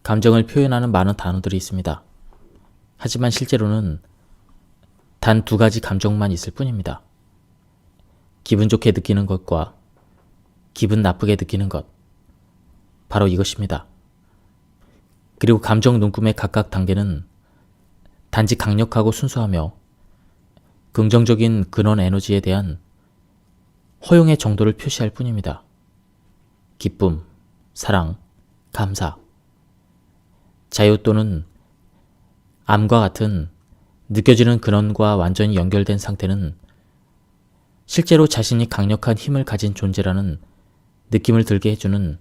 감정을 표현하는 많은 단어들이 있습니다. 하지만 실제로는 단 두 가지 감정만 있을 뿐입니다. 기분 좋게 느끼는 것과 기분 나쁘게 느끼는 것. 바로 이것입니다. 그리고 감정 눈금의 각각 단계는 단지 강력하고 순수하며 긍정적인 근원 에너지에 대한 허용의 정도를 표시할 뿐입니다. 기쁨, 사랑, 감사, 자유 또는 암과 같은 느껴지는 근원과 완전히 연결된 상태는 실제로 자신이 강력한 힘을 가진 존재라는 느낌을 들게 해주는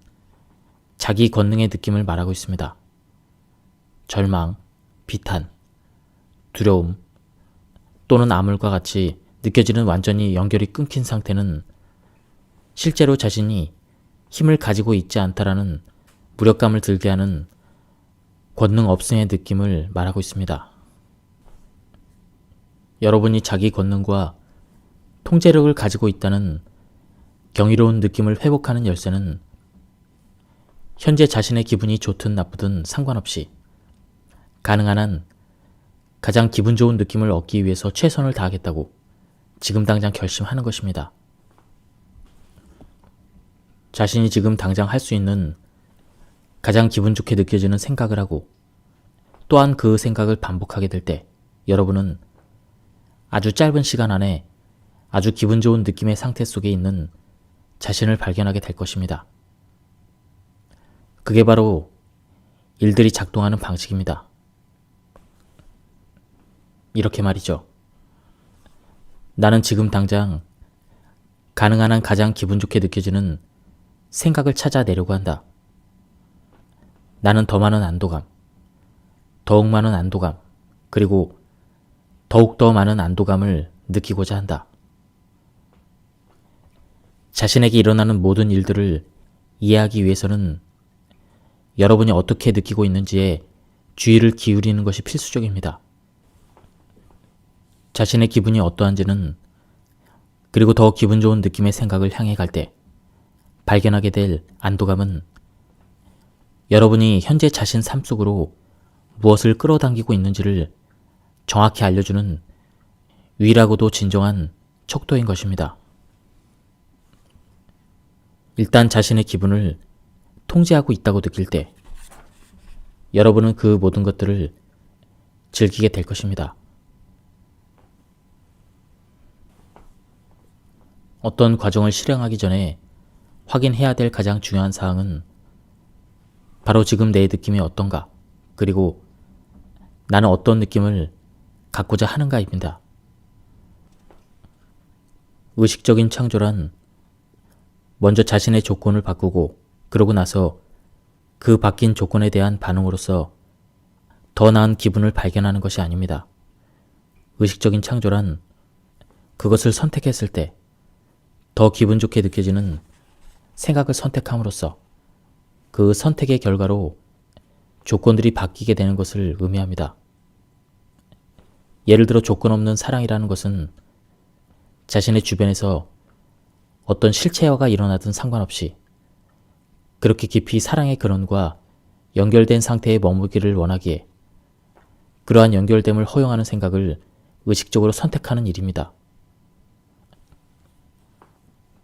자기 권능의 느낌을 말하고 있습니다. 절망, 비탄, 두려움 또는 암울과 같이 느껴지는 완전히 연결이 끊긴 상태는 실제로 자신이 힘을 가지고 있지 않다라는 무력감을 들게 하는 권능 없음의 느낌을 말하고 있습니다. 여러분이 자기 권능과 통제력을 가지고 있다는 경이로운 느낌을 회복하는 열쇠는 현재 자신의 기분이 좋든 나쁘든 상관없이 가능한 한 가장 기분 좋은 느낌을 얻기 위해서 최선을 다하겠다고 지금 당장 결심하는 것입니다. 자신이 지금 당장 할 수 있는 가장 기분 좋게 느껴지는 생각을 하고 또한 그 생각을 반복하게 될 때 여러분은 아주 짧은 시간 안에 아주 기분 좋은 느낌의 상태 속에 있는 자신을 발견하게 될 것입니다. 그게 바로 일들이 작동하는 방식입니다. 이렇게 말이죠. 나는 지금 당장 가능한 한 가장 기분 좋게 느껴지는 생각을 찾아내려고 한다. 나는 더 많은 안도감, 더욱 많은 안도감, 그리고 더욱 더 많은 안도감을 느끼고자 한다. 자신에게 일어나는 모든 일들을 이해하기 위해서는 여러분이 어떻게 느끼고 있는지에 주의를 기울이는 것이 필수적입니다. 자신의 기분이 어떠한지는 그리고 더 기분 좋은 느낌의 생각을 향해 갈 때 발견하게 될 안도감은 여러분이 현재 자신 삶 속으로 무엇을 끌어당기고 있는지를 정확히 알려주는 유일하고도 진정한 척도인 것입니다. 일단 자신의 기분을 통제하고 있다고 느낄 때 여러분은 그 모든 것들을 즐기게 될 것입니다. 어떤 과정을 실행하기 전에 확인해야 될 가장 중요한 사항은 바로 지금 내 느낌이 어떤가, 그리고 나는 어떤 느낌을 갖고자 하는가입니다. 의식적인 창조란 먼저 자신의 조건을 바꾸고 그러고 나서 그 바뀐 조건에 대한 반응으로서 더 나은 기분을 발견하는 것이 아닙니다. 의식적인 창조란 그것을 선택했을 때 더 기분 좋게 느껴지는 생각을 선택함으로써 그 선택의 결과로 조건들이 바뀌게 되는 것을 의미합니다. 예를 들어 조건 없는 사랑이라는 것은 자신의 주변에서 어떤 실체화가 일어나든 상관없이 그렇게 깊이 사랑의 근원과 연결된 상태에 머물기를 원하기에 그러한 연결됨을 허용하는 생각을 의식적으로 선택하는 일입니다.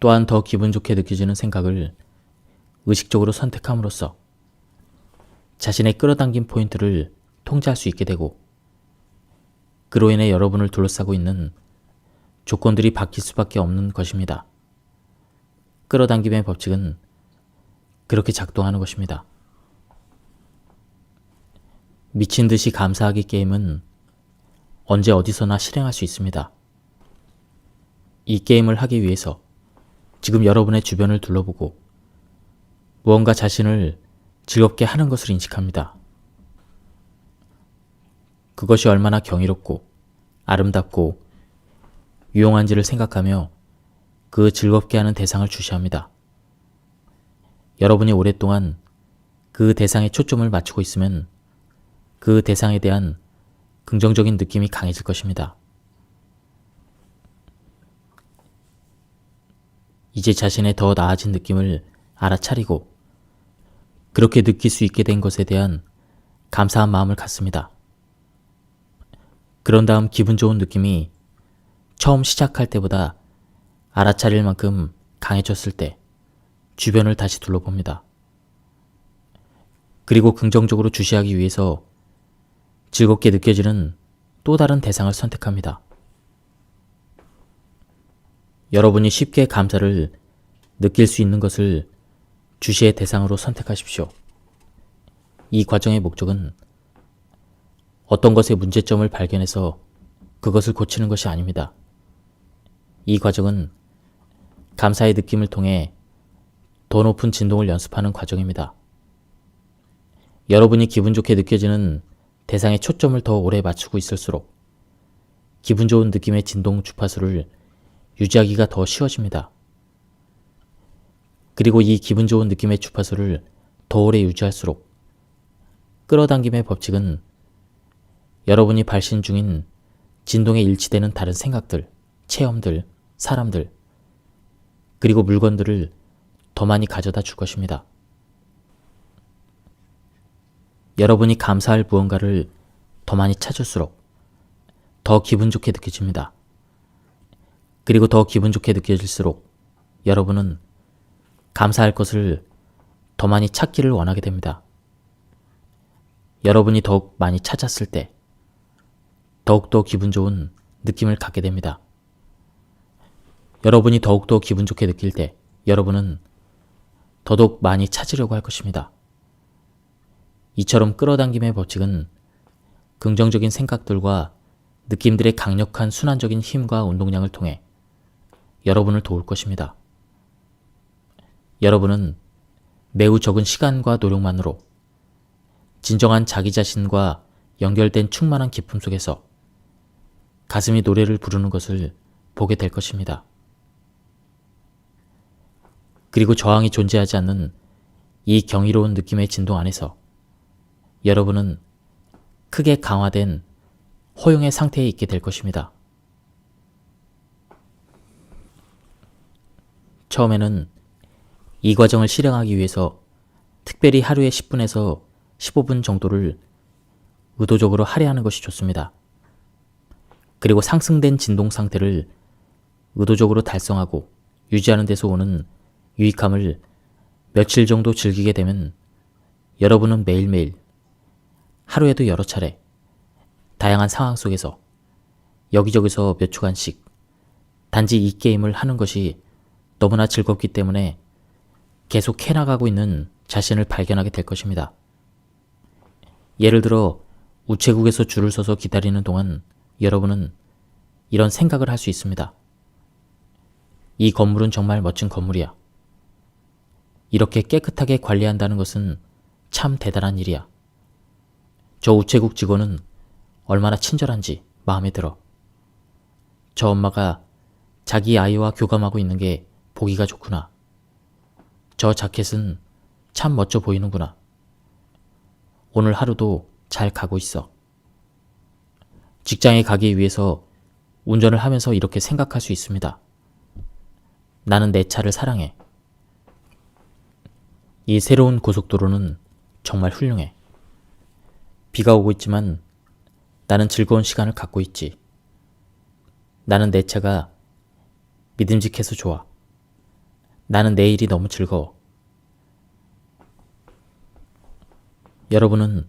또한 더 기분 좋게 느껴지는 생각을 의식적으로 선택함으로써 자신의 끌어당긴 포인트를 통제할 수 있게 되고 그로 인해 여러분을 둘러싸고 있는 조건들이 바뀔 수밖에 없는 것입니다. 끌어당김의 법칙은 그렇게 작동하는 것입니다. 미친 듯이 감사하기 게임은 언제 어디서나 실행할 수 있습니다. 이 게임을 하기 위해서 지금 여러분의 주변을 둘러보고 무언가 자신을 즐겁게 하는 것을 인식합니다. 그것이 얼마나 경이롭고 아름답고 유용한지를 생각하며 그 즐겁게 하는 대상을 주시합니다. 여러분이 오랫동안 그 대상에 초점을 맞추고 있으면 그 대상에 대한 긍정적인 느낌이 강해질 것입니다. 이제 자신의 더 나아진 느낌을 알아차리고 그렇게 느낄 수 있게 된 것에 대한 감사한 마음을 갖습니다. 그런 다음 기분 좋은 느낌이 처음 시작할 때보다 알아차릴 만큼 강해졌을 때 주변을 다시 둘러봅니다. 그리고 긍정적으로 주시하기 위해서 즐겁게 느껴지는 또 다른 대상을 선택합니다. 여러분이 쉽게 감사를 느낄 수 있는 것을 주시의 대상으로 선택하십시오. 이 과정의 목적은 어떤 것의 문제점을 발견해서 그것을 고치는 것이 아닙니다. 이 과정은 감사의 느낌을 통해 더 높은 진동을 연습하는 과정입니다. 여러분이 기분 좋게 느껴지는 대상에 초점을 더 오래 맞추고 있을수록 기분 좋은 느낌의 진동 주파수를 유지하기가 더 쉬워집니다. 그리고 이 기분 좋은 느낌의 주파수를 더 오래 유지할수록 끌어당김의 법칙은 여러분이 발신 중인 진동에 일치되는 다른 생각들, 체험들, 사람들, 그리고 물건들을 더 많이 가져다 줄 것입니다. 여러분이 감사할 무언가를 더 많이 찾을수록 더 기분 좋게 느껴집니다. 그리고 더 기분 좋게 느껴질수록 여러분은 감사할 것을 더 많이 찾기를 원하게 됩니다. 여러분이 더욱 많이 찾았을 때 더욱더 기분 좋은 느낌을 갖게 됩니다. 여러분이 더욱더 기분 좋게 느낄 때 여러분은 더더욱 많이 찾으려고 할 것입니다. 이처럼 끌어당김의 법칙은 긍정적인 생각들과 느낌들의 강력한 순환적인 힘과 운동량을 통해 여러분을 도울 것입니다. 여러분은 매우 적은 시간과 노력만으로 진정한 자기 자신과 연결된 충만한 기쁨 속에서 가슴이 노래를 부르는 것을 보게 될 것입니다. 그리고 저항이 존재하지 않는 이 경이로운 느낌의 진동 안에서 여러분은 크게 강화된 호용의 상태에 있게 될 것입니다. 처음에는 이 과정을 실행하기 위해서 특별히 하루에 10분에서 15분 정도를 의도적으로 할애하는 것이 좋습니다. 그리고 상승된 진동 상태를 의도적으로 달성하고 유지하는 데서 오는 유익함을 며칠 정도 즐기게 되면 여러분은 매일매일 하루에도 여러 차례 다양한 상황 속에서 여기저기서 몇 초간씩 단지 이 게임을 하는 것이 너무나 즐겁기 때문에 계속 해나가고 있는 자신을 발견하게 될 것입니다. 예를 들어 우체국에서 줄을 서서 기다리는 동안 여러분은 이런 생각을 할 수 있습니다. 이 건물은 정말 멋진 건물이야. 이렇게 깨끗하게 관리한다는 것은 참 대단한 일이야. 저 우체국 직원은 얼마나 친절한지 마음에 들어. 저 엄마가 자기 아이와 교감하고 있는 게 보기가 좋구나. 저 자켓은 참 멋져 보이는구나. 오늘 하루도 잘 가고 있어. 직장에 가기 위해서 운전을 하면서 이렇게 생각할 수 있습니다. 나는 내 차를 사랑해. 이 새로운 고속도로는 정말 훌륭해. 비가 오고 있지만 나는 즐거운 시간을 갖고 있지. 나는 내 차가 믿음직해서 좋아. 나는 내일이 너무 즐거워. 여러분은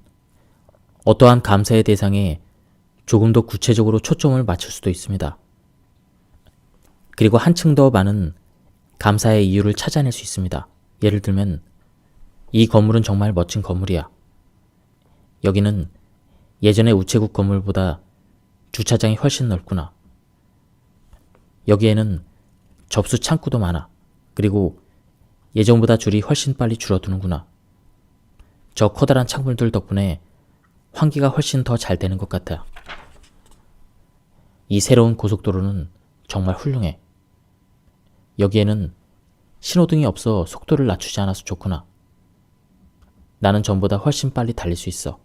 어떠한 감사의 대상에 조금 더 구체적으로 초점을 맞출 수도 있습니다. 그리고 한층 더 많은 감사의 이유를 찾아낼 수 있습니다. 예를 들면 이 건물은 정말 멋진 건물이야. 여기는 예전의 우체국 건물보다 주차장이 훨씬 넓구나. 여기에는 접수 창구도 많아. 그리고 예전보다 줄이 훨씬 빨리 줄어드는구나. 저 커다란 창문들 덕분에 환기가 훨씬 더 잘 되는 것 같아. 이 새로운 고속도로는 정말 훌륭해. 여기에는 신호등이 없어 속도를 낮추지 않아서 좋구나. 나는 전보다 훨씬 빨리 달릴 수 있어.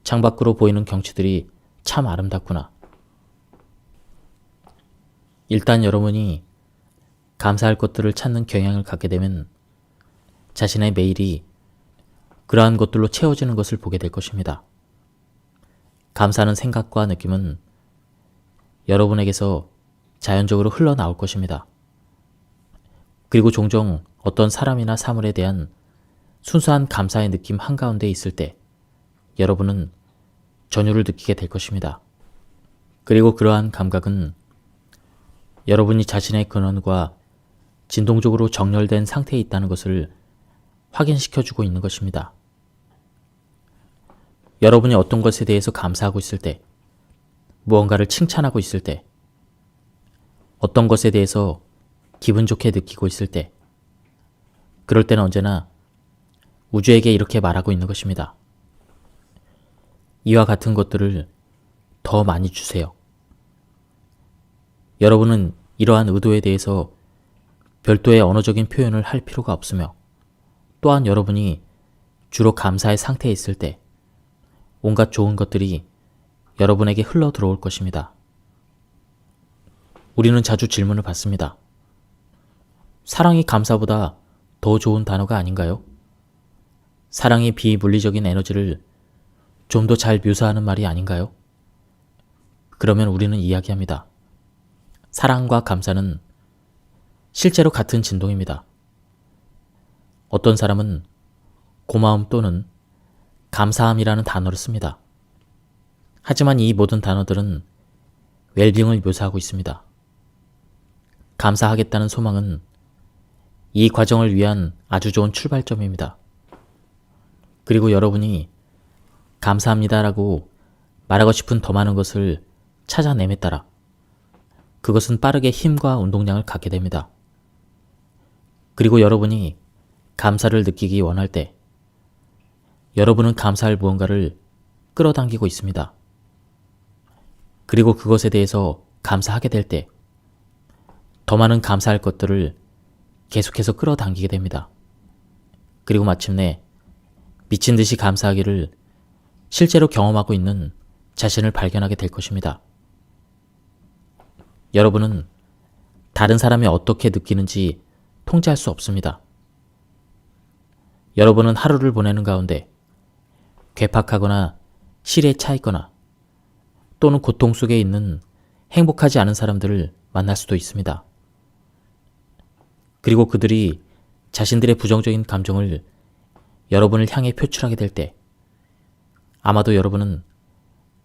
창밖으로 보이는 경치들이 참 아름답구나. 일단 여러분이 감사할 것들을 찾는 경향을 갖게 되면 자신의 매일이 그러한 것들로 채워지는 것을 보게 될 것입니다. 감사하는 생각과 느낌은 여러분에게서 자연적으로 흘러나올 것입니다. 그리고 종종 어떤 사람이나 사물에 대한 순수한 감사의 느낌 한가운데 있을 때 여러분은 전율을 느끼게 될 것입니다. 그리고 그러한 감각은 여러분이 자신의 근원과 진동적으로 정렬된 상태에 있다는 것을 확인시켜주고 있는 것입니다. 여러분이 어떤 것에 대해서 감사하고 있을 때, 무언가를 칭찬하고 있을 때, 어떤 것에 대해서 기분 좋게 느끼고 있을 때, 그럴 때는 언제나 우주에게 이렇게 말하고 있는 것입니다. 이와 같은 것들을 더 많이 주세요. 여러분은 이러한 의도에 대해서 별도의 언어적인 표현을 할 필요가 없으며, 또한 여러분이 주로 감사의 상태에 있을 때 온갖 좋은 것들이 여러분에게 흘러 들어올 것입니다. 우리는 자주 질문을 받습니다. 사랑이 감사보다 더 좋은 단어가 아닌가요? 사랑의 비물리적인 에너지를 좀 더 잘 묘사하는 말이 아닌가요? 그러면 우리는 이야기합니다. 사랑과 감사는 실제로 같은 진동입니다. 어떤 사람은 고마움 또는 감사함이라는 단어를 씁니다. 하지만 이 모든 단어들은 웰빙을 묘사하고 있습니다. 감사하겠다는 소망은 이 과정을 위한 아주 좋은 출발점입니다. 그리고 여러분이 감사합니다라고 말하고 싶은 더 많은 것을 찾아냄에 따라 그것은 빠르게 힘과 운동량을 갖게 됩니다. 그리고 여러분이 감사를 느끼기 원할 때 여러분은 감사할 무언가를 끌어당기고 있습니다. 그리고 그것에 대해서 감사하게 될 때 더 많은 감사할 것들을 계속해서 끌어당기게 됩니다. 그리고 마침내 미친 듯이 감사하기를 실제로 경험하고 있는 자신을 발견하게 될 것입니다. 여러분은 다른 사람이 어떻게 느끼는지 통제할 수 없습니다. 여러분은 하루를 보내는 가운데 괴팍하거나 실에 차 있거나 또는 고통 속에 있는 행복하지 않은 사람들을 만날 수도 있습니다. 그리고 그들이 자신들의 부정적인 감정을 여러분을 향해 표출하게 될 때 아마도 여러분은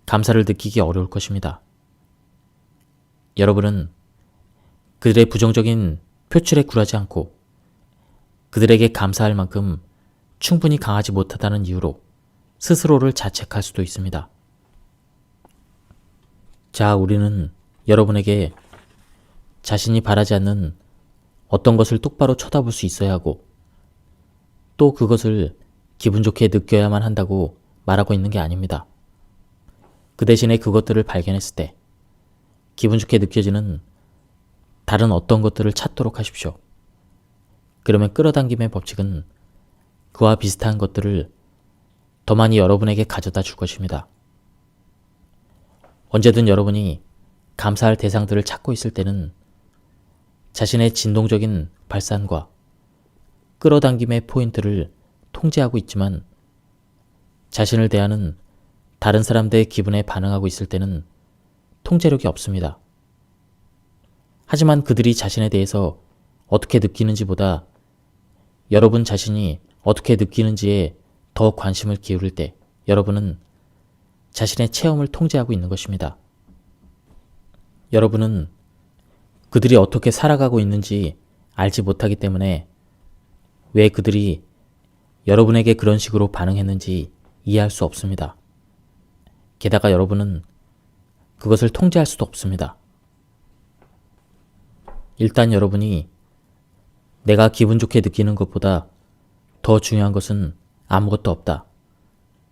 감사를 느끼기 어려울 것입니다. 여러분은 그들의 부정적인 표출에 굴하지 않고 그들에게 감사할 만큼 충분히 강하지 못하다는 이유로 스스로를 자책할 수도 있습니다. 자, 우리는 여러분에게 자신이 바라지 않는 어떤 것을 똑바로 쳐다볼 수 있어야 하고 또 그것을 기분 좋게 느껴야만 한다고 말하고 있는 게 아닙니다. 그 대신에 그것들을 발견했을 때 기분 좋게 느껴지는 다른 어떤 것들을 찾도록 하십시오. 그러면 끌어당김의 법칙은 그와 비슷한 것들을 더 많이 여러분에게 가져다 줄 것입니다. 언제든 여러분이 감사할 대상들을 찾고 있을 때는 자신의 진동적인 발산과 끌어당김의 포인트를 통제하고 있지만 자신을 대하는 다른 사람들의 기분에 반응하고 있을 때는 통제력이 없습니다. 하지만 그들이 자신에 대해서 어떻게 느끼는지보다 여러분 자신이 어떻게 느끼는지에 더 관심을 기울일 때 여러분은 자신의 체험을 통제하고 있는 것입니다. 여러분은 그들이 어떻게 살아가고 있는지 알지 못하기 때문에 왜 그들이 여러분에게 그런 식으로 반응했는지 이해할 수 없습니다. 게다가 여러분은 그것을 통제할 수도 없습니다. 일단 여러분이 내가 기분 좋게 느끼는 것보다 더 중요한 것은 아무것도 없다.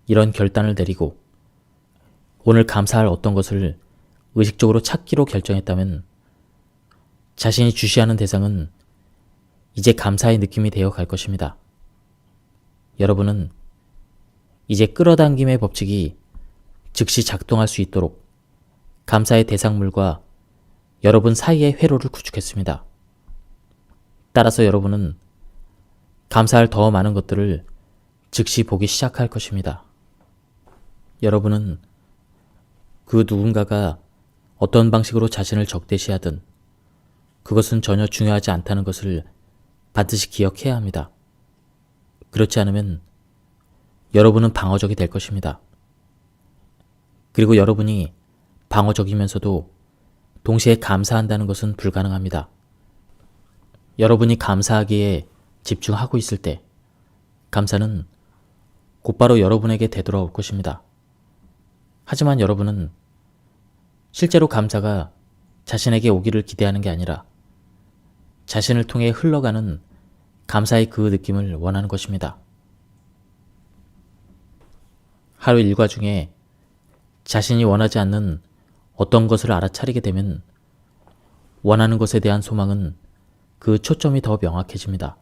이런 결단을 내리고 오늘 감사할 어떤 것을 의식적으로 찾기로 결정했다면 자신이 주시하는 대상은 이제 감사의 느낌이 되어 갈 것입니다. 여러분은 이제 끌어당김의 법칙이 즉시 작동할 수 있도록 감사의 대상물과 여러분 사이의 회로를 구축했습니다. 따라서 여러분은 감사할 더 많은 것들을 즉시 보기 시작할 것입니다. 여러분은 그 누군가가 어떤 방식으로 자신을 적대시하든 그것은 전혀 중요하지 않다는 것을 반드시 기억해야 합니다. 그렇지 않으면 여러분은 방어적이 될 것입니다. 그리고 여러분이 방어적이면서도 동시에 감사한다는 것은 불가능합니다. 여러분이 감사하기에 집중하고 있을 때 감사는 곧바로 여러분에게 되돌아올 것입니다. 하지만 여러분은 실제로 감사가 자신에게 오기를 기대하는 게 아니라 자신을 통해 흘러가는 감사의 그 느낌을 원하는 것입니다. 하루 일과 중에 자신이 원하지 않는 어떤 것을 알아차리게 되면 원하는 것에 대한 소망은 그 초점이 더 명확해집니다.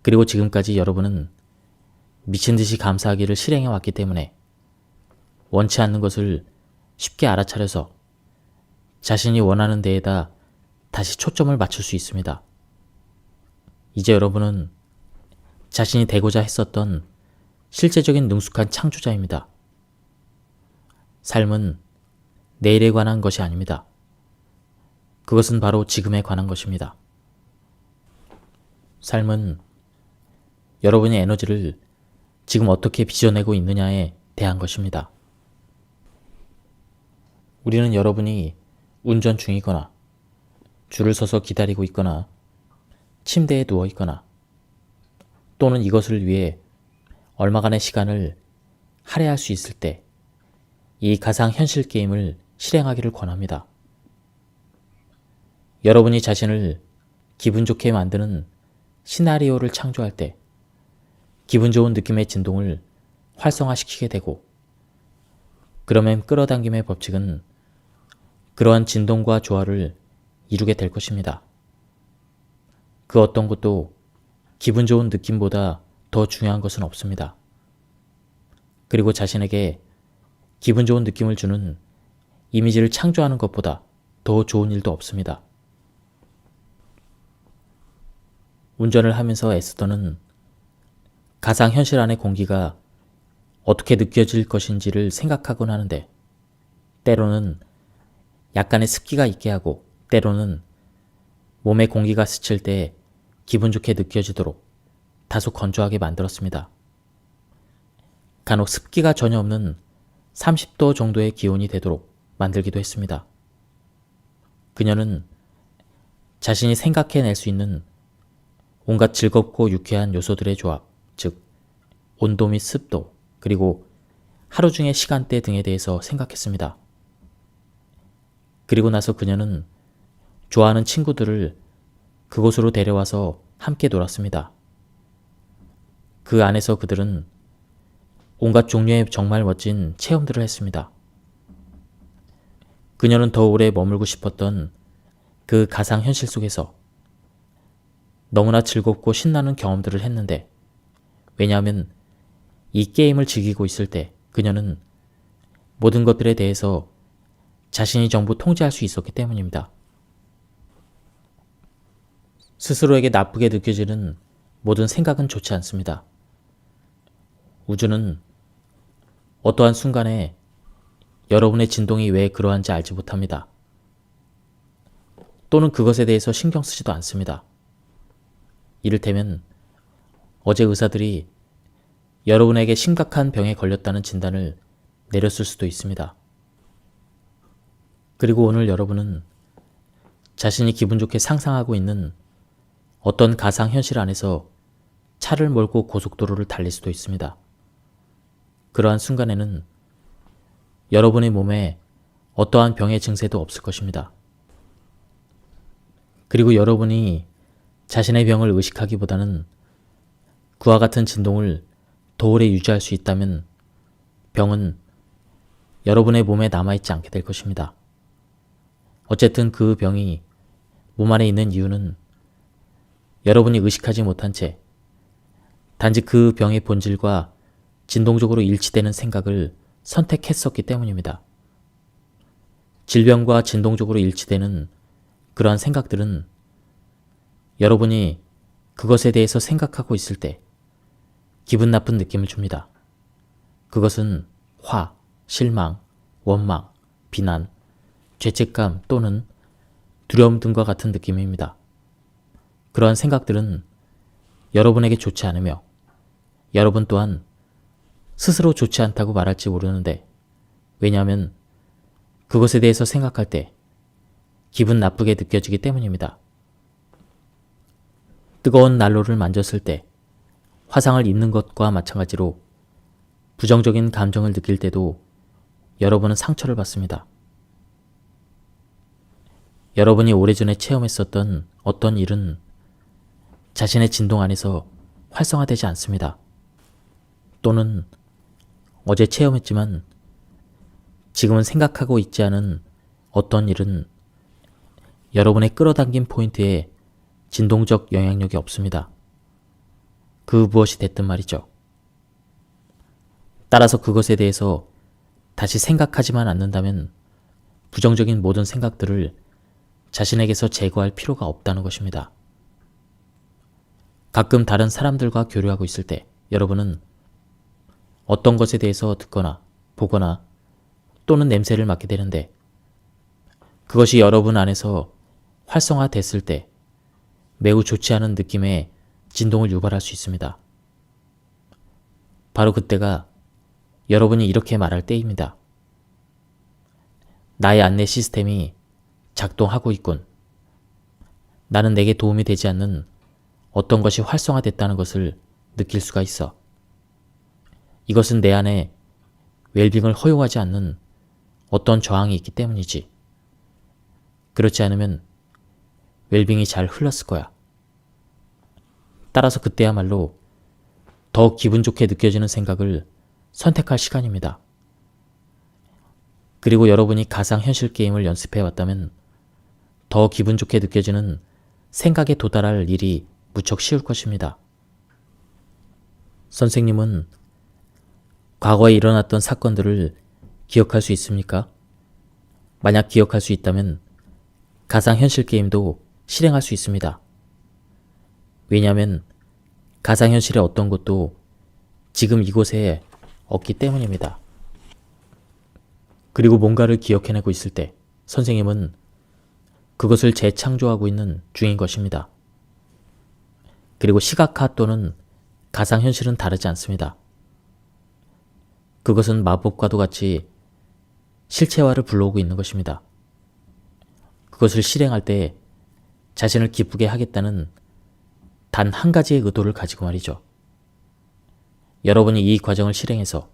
그리고 지금까지 여러분은 미친 듯이 감사하기를 실행해 왔기 때문에 원치 않는 것을 쉽게 알아차려서 자신이 원하는 데에다 다시 초점을 맞출 수 있습니다. 이제 여러분은 자신이 되고자 했었던 실제적인 능숙한 창조자입니다. 삶은 내일에 관한 것이 아닙니다. 그것은 바로 지금에 관한 것입니다. 삶은 여러분의 에너지를 지금 어떻게 빚어내고 있느냐에 대한 것입니다. 우리는 여러분이 운전 중이거나 줄을 서서 기다리고 있거나 침대에 누워 있거나 또는 이것을 위해 얼마간의 시간을 할애할 수 있을 때 이 가상현실 게임을 실행하기를 권합니다. 여러분이 자신을 기분 좋게 만드는 시나리오를 창조할 때 기분 좋은 느낌의 진동을 활성화시키게 되고 그러면 끌어당김의 법칙은 그러한 진동과 조화를 이루게 될 것입니다. 그 어떤 것도 기분 좋은 느낌보다 더 중요한 것은 없습니다. 그리고 자신에게 기분 좋은 느낌을 주는 이미지를 창조하는 것보다 더 좋은 일도 없습니다. 운전을 하면서 에스더는 가상현실 안의 공기가 어떻게 느껴질 것인지를 생각하곤 하는데 때로는 약간의 습기가 있게 하고 때로는 몸에 공기가 스칠 때 기분 좋게 느껴지도록 다소 건조하게 만들었습니다. 간혹 습기가 전혀 없는 30도 정도의 기온이 되도록 만들기도 했습니다. 그녀는 자신이 생각해낼 수 있는 온갖 즐겁고 유쾌한 요소들의 조합, 즉 온도 및 습도, 그리고 하루 중의 시간대 등에 대해서 생각했습니다. 그리고 나서 그녀는 좋아하는 친구들을 그곳으로 데려와서 함께 놀았습니다. 그 안에서 그들은 온갖 종류의 정말 멋진 체험들을 했습니다. 그녀는 더 오래 머물고 싶었던 그 가상현실 속에서 너무나 즐겁고 신나는 경험들을 했는데 왜냐하면 이 게임을 즐기고 있을 때 그녀는 모든 것들에 대해서 자신이 전부 통제할 수 있었기 때문입니다. 스스로에게 나쁘게 느껴지는 모든 생각은 좋지 않습니다. 우주는 어떠한 순간에 여러분의 진동이 왜 그러한지 알지 못합니다. 또는 그것에 대해서 신경 쓰지도 않습니다. 이를테면 어제 의사들이 여러분에게 심각한 병에 걸렸다는 진단을 내렸을 수도 있습니다. 그리고 오늘 여러분은 자신이 기분 좋게 상상하고 있는 어떤 가상현실 안에서 차를 몰고 고속도로를 달릴 수도 있습니다. 그러한 순간에는 여러분의 몸에 어떠한 병의 증세도 없을 것입니다. 그리고 여러분이 자신의 병을 의식하기보다는 그와 같은 진동을 더 오래 유지할 수 있다면 병은 여러분의 몸에 남아있지 않게 될 것입니다. 어쨌든 그 병이 몸 안에 있는 이유는 여러분이 의식하지 못한 채 단지 그 병의 본질과 진동적으로 일치되는 생각을 선택했었기 때문입니다. 질병과 진동적으로 일치되는 그러한 생각들은 여러분이 그것에 대해서 생각하고 있을 때 기분 나쁜 느낌을 줍니다. 그것은 화, 실망, 원망, 비난, 죄책감 또는 두려움 등과 같은 느낌입니다. 그러한 생각들은 여러분에게 좋지 않으며 여러분 또한 스스로 좋지 않다고 말할지 모르는데, 왜냐하면 그것에 대해서 생각할 때 기분 나쁘게 느껴지기 때문입니다. 뜨거운 난로를 만졌을 때 화상을 입는 것과 마찬가지로 부정적인 감정을 느낄 때도 여러분은 상처를 받습니다. 여러분이 오래전에 체험했었던 어떤 일은 자신의 진동 안에서 활성화되지 않습니다. 또는 어제 체험했지만 지금은 생각하고 있지 않은 어떤 일은 여러분의 끌어당긴 포인트에 진동적 영향력이 없습니다. 그 무엇이 됐든 말이죠. 따라서 그것에 대해서 다시 생각하지만 않는다면 부정적인 모든 생각들을 자신에게서 제거할 필요가 없다는 것입니다. 가끔 다른 사람들과 교류하고 있을 때 여러분은 어떤 것에 대해서 듣거나 보거나 또는 냄새를 맡게 되는데, 그것이 여러분 안에서 활성화됐을 때 매우 좋지 않은 느낌의 진동을 유발할 수 있습니다. 바로 그때가 여러분이 이렇게 말할 때입니다. 나의 안내 시스템이 작동하고 있군. 나는 내게 도움이 되지 않는 어떤 것이 활성화됐다는 것을 느낄 수가 있어. 이것은 내 안에 웰빙을 허용하지 않는 어떤 저항이 있기 때문이지. 그렇지 않으면 웰빙이 잘 흘렀을 거야. 따라서 그때야말로 더 기분 좋게 느껴지는 생각을 선택할 시간입니다. 그리고 여러분이 가상현실 게임을 연습해 왔다면 더 기분 좋게 느껴지는 생각에 도달할 일이 무척 쉬울 것입니다. 선생님은 과거에 일어났던 사건들을 기억할 수 있습니까? 만약 기억할 수 있다면 가상현실 게임도 실행할 수 있습니다. 왜냐하면 가상현실의 어떤 것도 지금 이곳에 없기 때문입니다. 그리고 뭔가를 기억해내고 있을 때 선생님은 그것을 재창조하고 있는 중인 것입니다. 그리고 시각화 또는 가상현실은 다르지 않습니다. 그것은 마법과도 같이 실체화를 불러오고 있는 것입니다. 그것을 실행할 때 자신을 기쁘게 하겠다는 단 한 가지의 의도를 가지고 말이죠. 여러분이 이 과정을 실행해서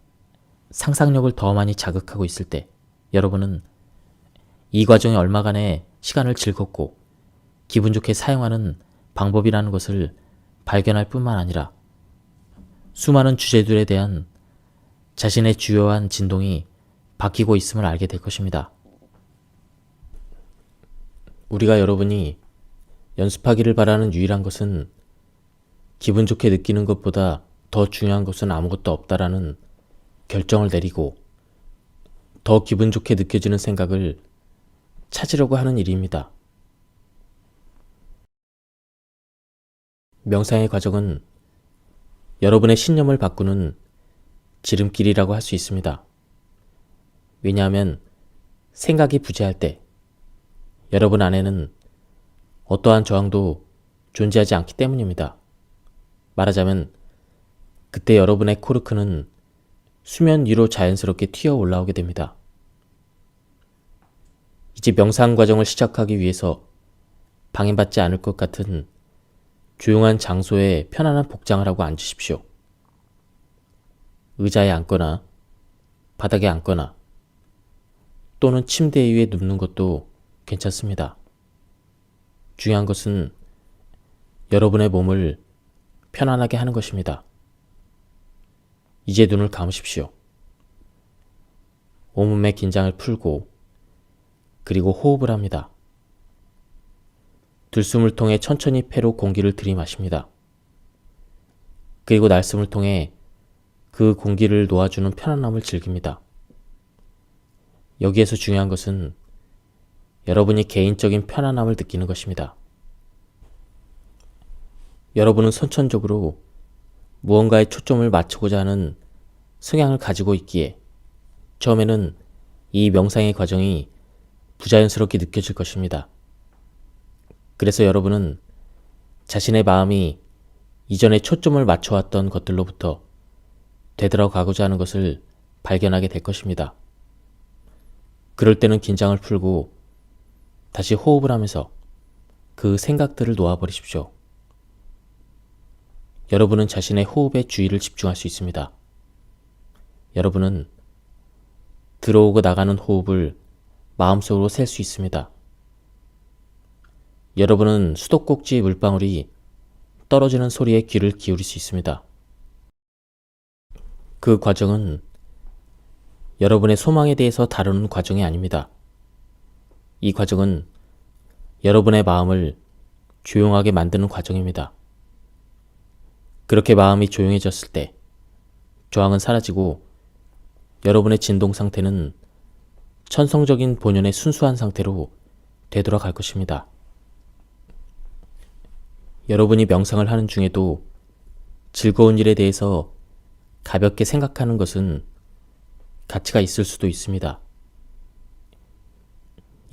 상상력을 더 많이 자극하고 있을 때 여러분은 이 과정이 얼마간의 시간을 즐겁고 기분 좋게 사용하는 방법이라는 것을 발견할 뿐만 아니라 수많은 주제들에 대한 자신의 주요한 진동이 바뀌고 있음을 알게 될 것입니다. 우리가 여러분이 연습하기를 바라는 유일한 것은 기분 좋게 느끼는 것보다 더 중요한 것은 아무것도 없다라는 결정을 내리고 더 기분 좋게 느껴지는 생각을 찾으려고 하는 일입니다. 명상의 과정은 여러분의 신념을 바꾸는 지름길이라고 할 수 있습니다. 왜냐하면 생각이 부재할 때 여러분 안에는 어떠한 저항도 존재하지 않기 때문입니다. 말하자면 그때 여러분의 코르크는 수면 위로 자연스럽게 튀어 올라오게 됩니다. 이제 명상 과정을 시작하기 위해서 방해받지 않을 것 같은 조용한 장소에 편안한 복장을 하고 앉으십시오. 의자에 앉거나 바닥에 앉거나 또는 침대 위에 눕는 것도 괜찮습니다. 중요한 것은 여러분의 몸을 편안하게 하는 것입니다. 이제 눈을 감으십시오. 온몸의 긴장을 풀고 그리고 호흡을 합니다. 들숨을 통해 천천히 폐로 공기를 들이마십니다. 그리고 날숨을 통해 그 공기를 놓아주는 편안함을 즐깁니다. 여기에서 중요한 것은 여러분이 개인적인 편안함을 느끼는 것입니다. 여러분은 선천적으로 무언가에 초점을 맞추고자 하는 성향을 가지고 있기에 처음에는 이 명상의 과정이 부자연스럽게 느껴질 것입니다. 그래서 여러분은 자신의 마음이 이전에 초점을 맞춰왔던 것들로부터 되돌아가고자 하는 것을 발견하게 될 것입니다. 그럴 때는 긴장을 풀고 다시 호흡을 하면서 그 생각들을 놓아버리십시오. 여러분은 자신의 호흡에 주의를 집중할 수 있습니다. 여러분은 들어오고 나가는 호흡을 마음속으로 셀 수 있습니다. 여러분은 수도꼭지 물방울이 떨어지는 소리에 귀를 기울일 수 있습니다. 그 과정은 여러분의 소망에 대해서 다루는 과정이 아닙니다. 이 과정은 여러분의 마음을 조용하게 만드는 과정입니다. 그렇게 마음이 조용해졌을 때 저항은 사라지고 여러분의 진동 상태는 천성적인 본연의 순수한 상태로 되돌아갈 것입니다. 여러분이 명상을 하는 중에도 즐거운 일에 대해서 가볍게 생각하는 것은 가치가 있을 수도 있습니다.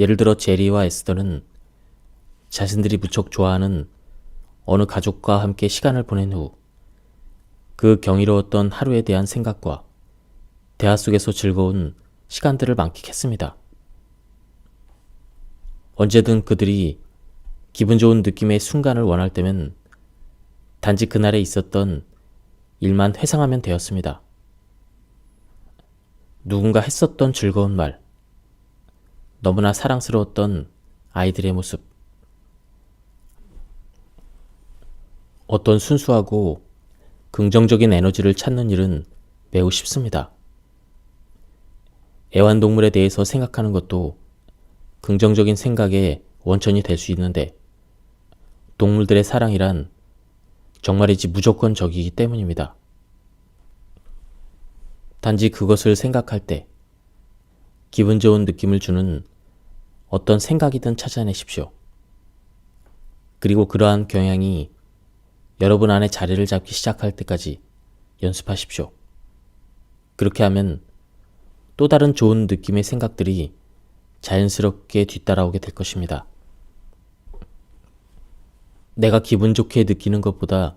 예를 들어 제리와 에스더는 자신들이 무척 좋아하는 어느 가족과 함께 시간을 보낸 후 그 경이로웠던 하루에 대한 생각과 대화 속에서 즐거운 시간들을 만끽했습니다. 언제든 그들이 기분 좋은 느낌의 순간을 원할 때면 단지 그날에 있었던 일만 회상하면 되었습니다. 누군가 했었던 즐거운 말, 너무나 사랑스러웠던 아이들의 모습, 어떤 순수하고 긍정적인 에너지를 찾는 일은 매우 쉽습니다. 애완동물에 대해서 생각하는 것도 긍정적인 생각의 원천이 될 수 있는데 동물들의 사랑이란 정말이지 무조건적이기 때문입니다. 단지 그것을 생각할 때 기분 좋은 느낌을 주는 어떤 생각이든 찾아내십시오. 그리고 그러한 경향이 여러분 안에 자리를 잡기 시작할 때까지 연습하십시오. 그렇게 하면 또 다른 좋은 느낌의 생각들이 자연스럽게 뒤따라오게 될 것입니다. 내가 기분 좋게 느끼는 것보다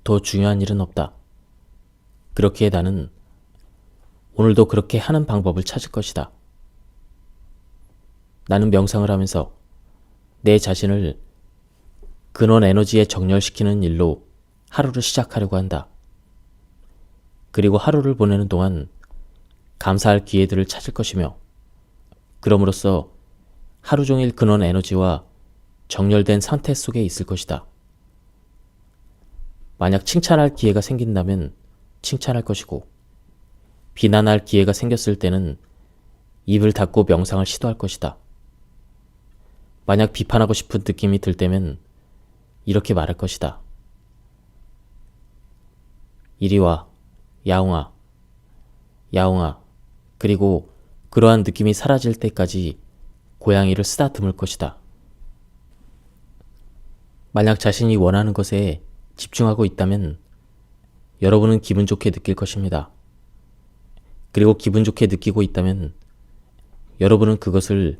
더 중요한 일은 없다. 그렇기에 나는 오늘도 그렇게 하는 방법을 찾을 것이다. 나는 명상을 하면서 내 자신을 근원 에너지에 정렬시키는 일로 하루를 시작하려고 한다. 그리고 하루를 보내는 동안 감사할 기회들을 찾을 것이며 그럼으로써 하루 종일 근원 에너지와 정렬된 상태 속에 있을 것이다. 만약 칭찬할 기회가 생긴다면 칭찬할 것이고 비난할 기회가 생겼을 때는 입을 닫고 명상을 시도할 것이다. 만약 비판하고 싶은 느낌이 들 때면 이렇게 말할 것이다. 이리 와, 야옹아, 야옹아. 그리고 그러한 느낌이 사라질 때까지 고양이를 쓰다듬을 것이다. 만약 자신이 원하는 것에 집중하고 있다면 여러분은 기분 좋게 느낄 것입니다. 그리고 기분 좋게 느끼고 있다면 여러분은 그것을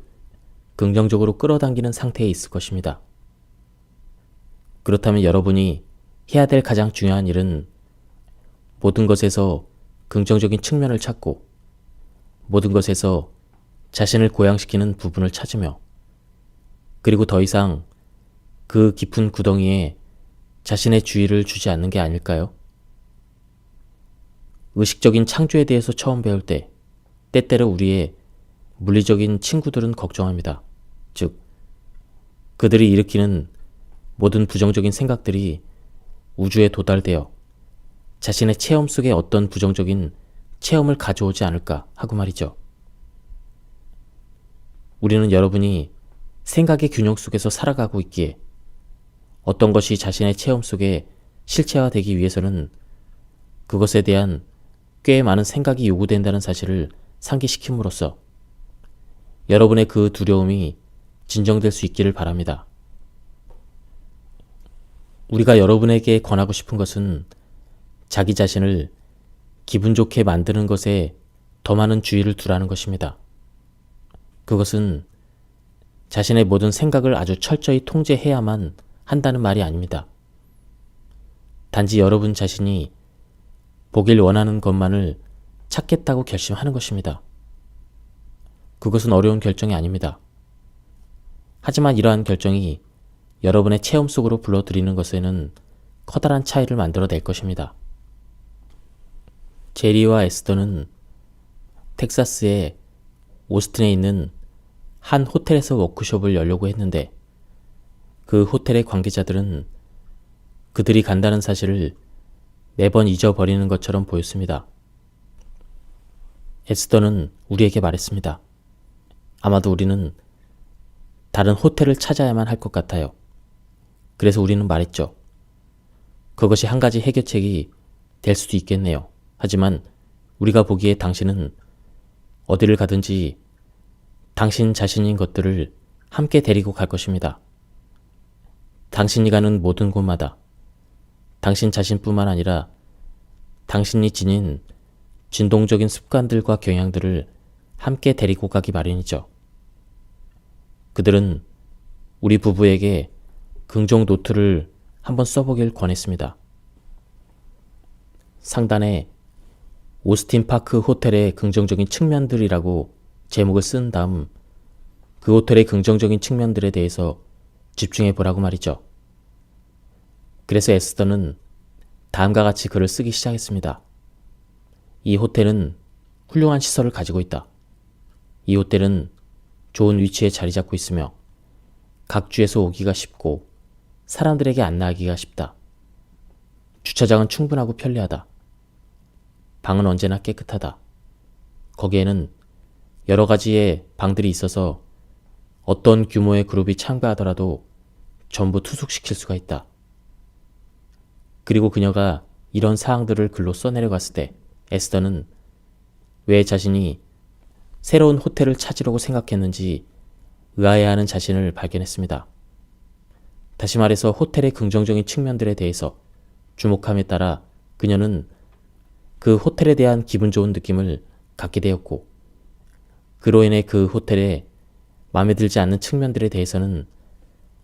긍정적으로 끌어당기는 상태에 있을 것입니다. 그렇다면 여러분이 해야 될 가장 중요한 일은 모든 것에서 긍정적인 측면을 찾고 모든 것에서 자신을 고양시키는 부분을 찾으며 그리고 더 이상 그 깊은 구덩이에 자신의 주의를 주지 않는 게 아닐까요? 의식적인 창조에 대해서 처음 배울 때 때때로 우리의 물리적인 친구들은 걱정합니다. 즉, 그들이 일으키는 모든 부정적인 생각들이 우주에 도달되어 자신의 체험 속에 어떤 부정적인 체험을 가져오지 않을까 하고 말이죠. 우리는 여러분이 생각의 균형 속에서 살아가고 있기에 어떤 것이 자신의 체험 속에 실체화되기 위해서는 그것에 대한 꽤 많은 생각이 요구된다는 사실을 상기시킴으로써 여러분의 그 두려움이 진정될 수 있기를 바랍니다. 우리가 여러분에게 권하고 싶은 것은 자기 자신을 기분 좋게 만드는 것에 더 많은 주의를 두라는 것입니다. 그것은 자신의 모든 생각을 아주 철저히 통제해야만 한다는 말이 아닙니다. 단지 여러분 자신이 보길 원하는 것만을 찾겠다고 결심하는 것입니다. 그것은 어려운 결정이 아닙니다. 하지만 이러한 결정이 여러분의 체험 속으로 불러들이는 것에는 커다란 차이를 만들어낼 것입니다. 제리와 에스더는 텍사스의 오스틴에 있는 한 호텔에서 워크숍을 열려고 했는데 그 호텔의 관계자들은 그들이 간다는 사실을 매번 잊어버리는 것처럼 보였습니다. 에스더는 우리에게 말했습니다. 아마도 우리는 다른 호텔을 찾아야만 할 것 같아요. 그래서 우리는 말했죠. 그것이 한 가지 해결책이 될 수도 있겠네요. 하지만 우리가 보기에 당신은 어디를 가든지 당신 자신인 것들을 함께 데리고 갈 것입니다. 당신이 가는 모든 곳마다 당신 자신뿐만 아니라 당신이 지닌 진동적인 습관들과 경향들을 함께 데리고 가기 마련이죠. 그들은 우리 부부에게 긍정 노트를 한번 써보길 권했습니다. 상단에 오스틴 파크 호텔의 긍정적인 측면들이라고 제목을 쓴 다음 그 호텔의 긍정적인 측면들에 대해서 집중해 보라고 말이죠. 그래서 에스더는 다음과 같이 글을 쓰기 시작했습니다. 이 호텔은 훌륭한 시설을 가지고 있다. 이 호텔은 좋은 위치에 자리 잡고 있으며 각 주에서 오기가 쉽고 사람들에게 안내하기가 쉽다. 주차장은 충분하고 편리하다. 방은 언제나 깨끗하다. 거기에는 여러 가지의 방들이 있어서 어떤 규모의 그룹이 참가하더라도 전부 투숙시킬 수가 있다. 그리고 그녀가 이런 사항들을 글로 써내려갔을 때 에스더는 왜 자신이 새로운 호텔을 찾으려고 생각했는지 의아해하는 자신을 발견했습니다. 다시 말해서 호텔의 긍정적인 측면들에 대해서 주목함에 따라 그녀는 그 호텔에 대한 기분 좋은 느낌을 갖게 되었고 그로 인해 그 호텔에 마음에 들지 않는 측면들에 대해서는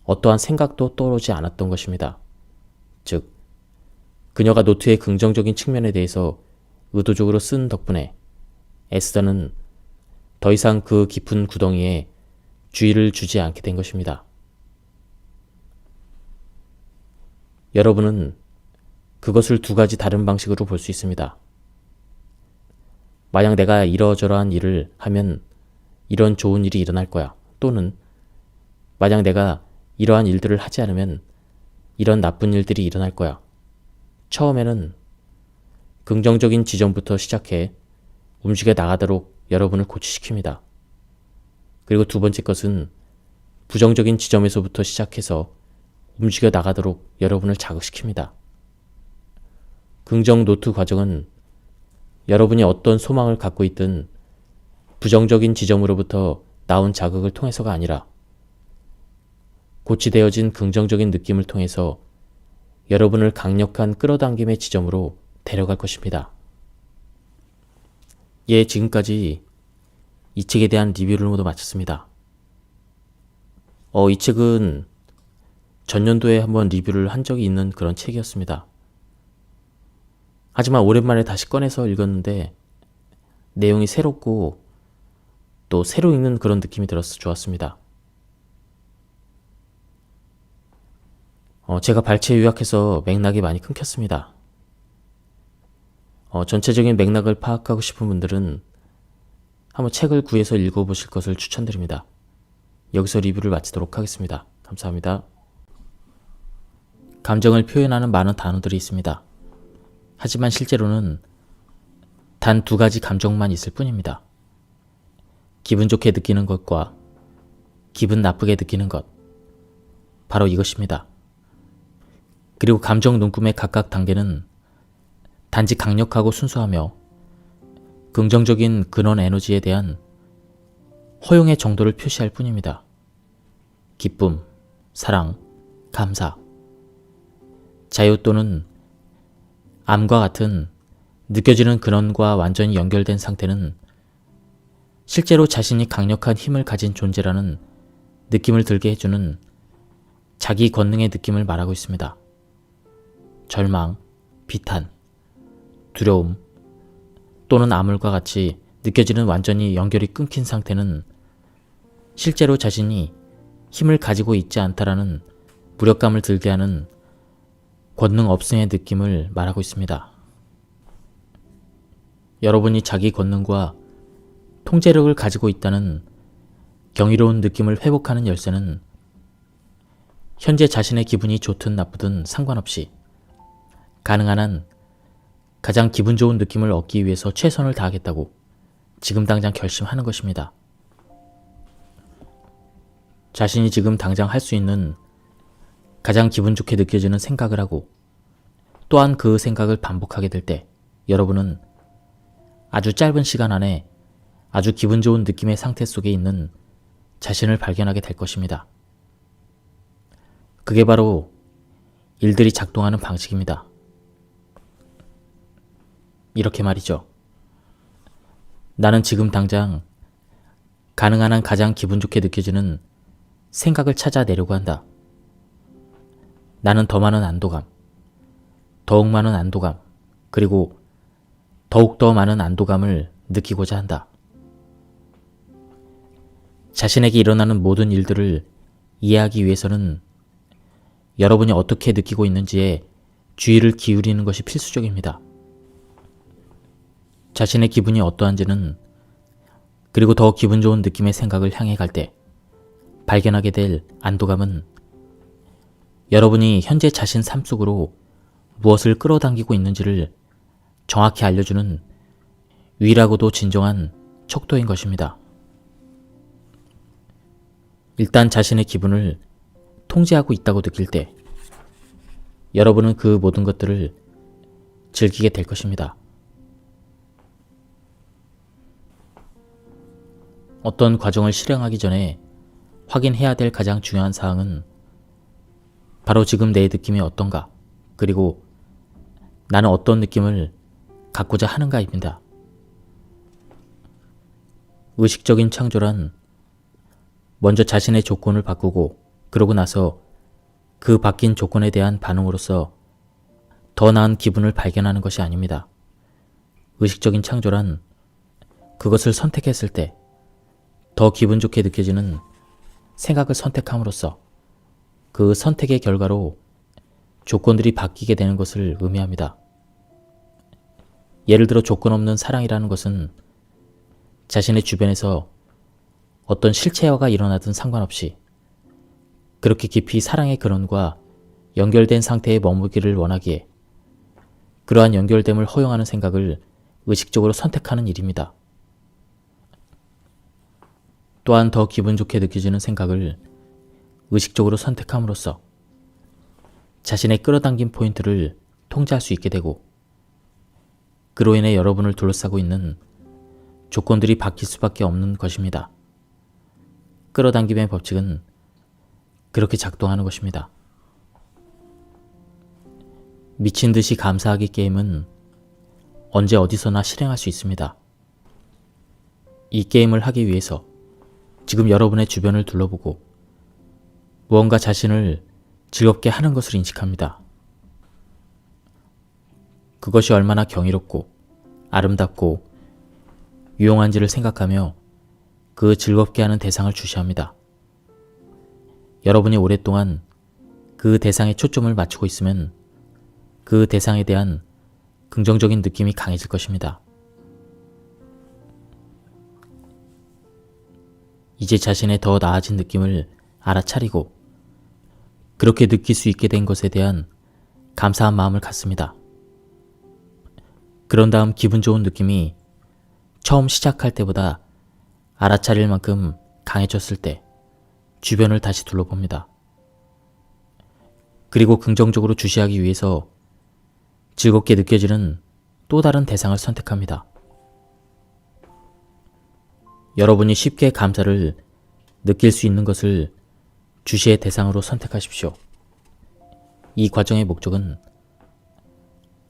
어떠한 생각도 떠오르지 않았던 것입니다. 즉, 그녀가 노트의 긍정적인 측면에 대해서 의도적으로 쓴 덕분에 에스더는 더 이상 그 깊은 구덩이에 주의를 주지 않게 된 것입니다. 여러분은 그것을 두 가지 다른 방식으로 볼 수 있습니다. 만약 내가 이러저러한 일을 하면 이런 좋은 일이 일어날 거야. 또는 만약 내가 이러한 일들을 하지 않으면 이런 나쁜 일들이 일어날 거야. 처음에는 긍정적인 지점부터 시작해 움직여 나가도록 여러분을 고취시킵니다. 그리고 두 번째 것은 부정적인 지점에서부터 시작해서 움직여 나가도록 여러분을 자극시킵니다. 긍정 노트 과정은 여러분이 어떤 소망을 갖고 있든 부정적인 지점으로부터 나온 자극을 통해서가 아니라 고치되어진 긍정적인 느낌을 통해서 여러분을 강력한 끌어당김의 지점으로 데려갈 것입니다. 예, 지금까지 이 책에 대한 리뷰를 모두 마쳤습니다. 이 책은 전년도에 한번 리뷰를 한 적이 있는 그런 책이었습니다. 하지만 오랜만에 다시 꺼내서 읽었는데 내용이 새롭고 또 새로 읽는 그런 느낌이 들어서 좋았습니다. 제가 발췌 요약해서 맥락이 많이 끊겼습니다. 전체적인 맥락을 파악하고 싶은 분들은 한번 책을 구해서 읽어보실 것을 추천드립니다. 여기서 리뷰를 마치도록 하겠습니다. 감사합니다. 감정을 표현하는 많은 단어들이 있습니다. 하지만 실제로는 단 두 가지 감정만 있을 뿐입니다. 기분 좋게 느끼는 것과 기분 나쁘게 느끼는 것. 바로 이것입니다. 그리고 감정 눈금의 각각 단계는 단지 강력하고 순수하며 긍정적인 근원 에너지에 대한 허용의 정도를 표시할 뿐입니다. 기쁨, 사랑, 감사, 자유 또는 암과 같은 느껴지는 근원과 완전히 연결된 상태는 실제로 자신이 강력한 힘을 가진 존재라는 느낌을 들게 해주는 자기 권능의 느낌을 말하고 있습니다. 절망, 비탄, 두려움 또는 암울과 같이 느껴지는 완전히 연결이 끊긴 상태는 실제로 자신이 힘을 가지고 있지 않다라는 무력감을 들게 하는 권능 없음의 느낌을 말하고 있습니다. 여러분이 자기 권능과 통제력을 가지고 있다는 경이로운 느낌을 회복하는 열쇠는 현재 자신의 기분이 좋든 나쁘든 상관없이 가능한 한 가장 기분 좋은 느낌을 얻기 위해서 최선을 다하겠다고 지금 당장 결심하는 것입니다. 자신이 지금 당장 할 수 있는 가장 기분 좋게 느껴지는 생각을 하고 또한 그 생각을 반복하게 될 때 여러분은 아주 짧은 시간 안에 아주 기분 좋은 느낌의 상태 속에 있는 자신을 발견하게 될 것입니다. 그게 바로 일들이 작동하는 방식입니다. 이렇게 말이죠. 나는 지금 당장 가능한 한 가장 기분 좋게 느껴지는 생각을 찾아내려고 한다. 나는 더 많은 안도감, 더욱 많은 안도감, 그리고 더욱 더 많은 안도감을 느끼고자 한다. 자신에게 일어나는 모든 일들을 이해하기 위해서는 여러분이 어떻게 느끼고 있는지에 주의를 기울이는 것이 필수적입니다. 자신의 기분이 어떠한지는 그리고 더 기분 좋은 느낌의 생각을 향해 갈 때 발견하게 될 안도감은 여러분이 현재 자신 삶 속으로 무엇을 끌어당기고 있는지를 정확히 알려주는 유일하고도 진정한 척도인 것입니다. 일단 자신의 기분을 통제하고 있다고 느낄 때 여러분은 그 모든 것들을 즐기게 될 것입니다. 어떤 과정을 실행하기 전에 확인해야 될 가장 중요한 사항은 바로 지금 내 느낌이 어떤가, 그리고 나는 어떤 느낌을 갖고자 하는가입니다. 의식적인 창조란 먼저 자신의 조건을 바꾸고 그러고 나서 그 바뀐 조건에 대한 반응으로서 더 나은 기분을 발견하는 것이 아닙니다. 의식적인 창조란 그것을 선택했을 때 더 기분 좋게 느껴지는 생각을 선택함으로써 그 선택의 결과로 조건들이 바뀌게 되는 것을 의미합니다. 예를 들어 조건 없는 사랑이라는 것은 자신의 주변에서 어떤 실체화가 일어나든 상관없이 그렇게 깊이 사랑의 근원과 연결된 상태에 머물기를 원하기에 그러한 연결됨을 허용하는 생각을 의식적으로 선택하는 일입니다. 또한 더 기분 좋게 느껴지는 생각을 의식적으로 선택함으로써 자신의 끌어당긴 포인트를 통제할 수 있게 되고 그로 인해 여러분을 둘러싸고 있는 조건들이 바뀔 수밖에 없는 것입니다. 끌어당김의 법칙은 그렇게 작동하는 것입니다. 미친 듯이 감사하기 게임은 언제 어디서나 실행할 수 있습니다. 이 게임을 하기 위해서 지금 여러분의 주변을 둘러보고 무언가 자신을 즐겁게 하는 것을 인식합니다. 그것이 얼마나 경이롭고 아름답고 유용한지를 생각하며 그 즐겁게 하는 대상을 주시합니다. 여러분이 오랫동안 그 대상에 초점을 맞추고 있으면 그 대상에 대한 긍정적인 느낌이 강해질 것입니다. 이제 자신의 더 나아진 느낌을 알아차리고 그렇게 느낄 수 있게 된 것에 대한 감사한 마음을 갖습니다. 그런 다음 기분 좋은 느낌이 처음 시작할 때보다 알아차릴 만큼 강해졌을 때 주변을 다시 둘러봅니다. 그리고 긍정적으로 주시하기 위해서 즐겁게 느껴지는 또 다른 대상을 선택합니다. 여러분이 쉽게 감사를 느낄 수 있는 것을 주시의 대상으로 선택하십시오. 이 과정의 목적은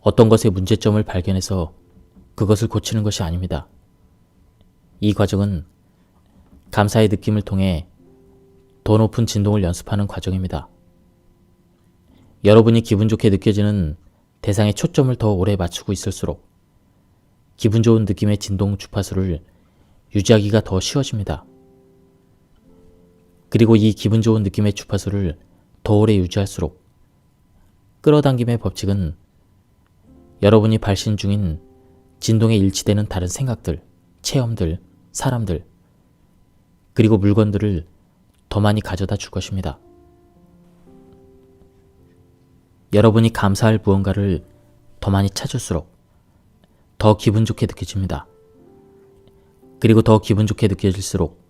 어떤 것의 문제점을 발견해서 그것을 고치는 것이 아닙니다. 이 과정은 감사의 느낌을 통해 더 높은 진동을 연습하는 과정입니다. 여러분이 기분 좋게 느껴지는 대상에 초점을 더 오래 맞추고 있을수록 기분 좋은 느낌의 진동 주파수를 유지하기가 더 쉬워집니다. 그리고 이 기분 좋은 느낌의 주파수를 더 오래 유지할수록 끌어당김의 법칙은 여러분이 발신 중인 진동에 일치되는 다른 생각들, 체험들, 사람들, 그리고 물건들을 더 많이 가져다 줄 것입니다. 여러분이 감사할 무언가를 더 많이 찾을수록 더 기분 좋게 느껴집니다. 그리고 더 기분 좋게 느껴질수록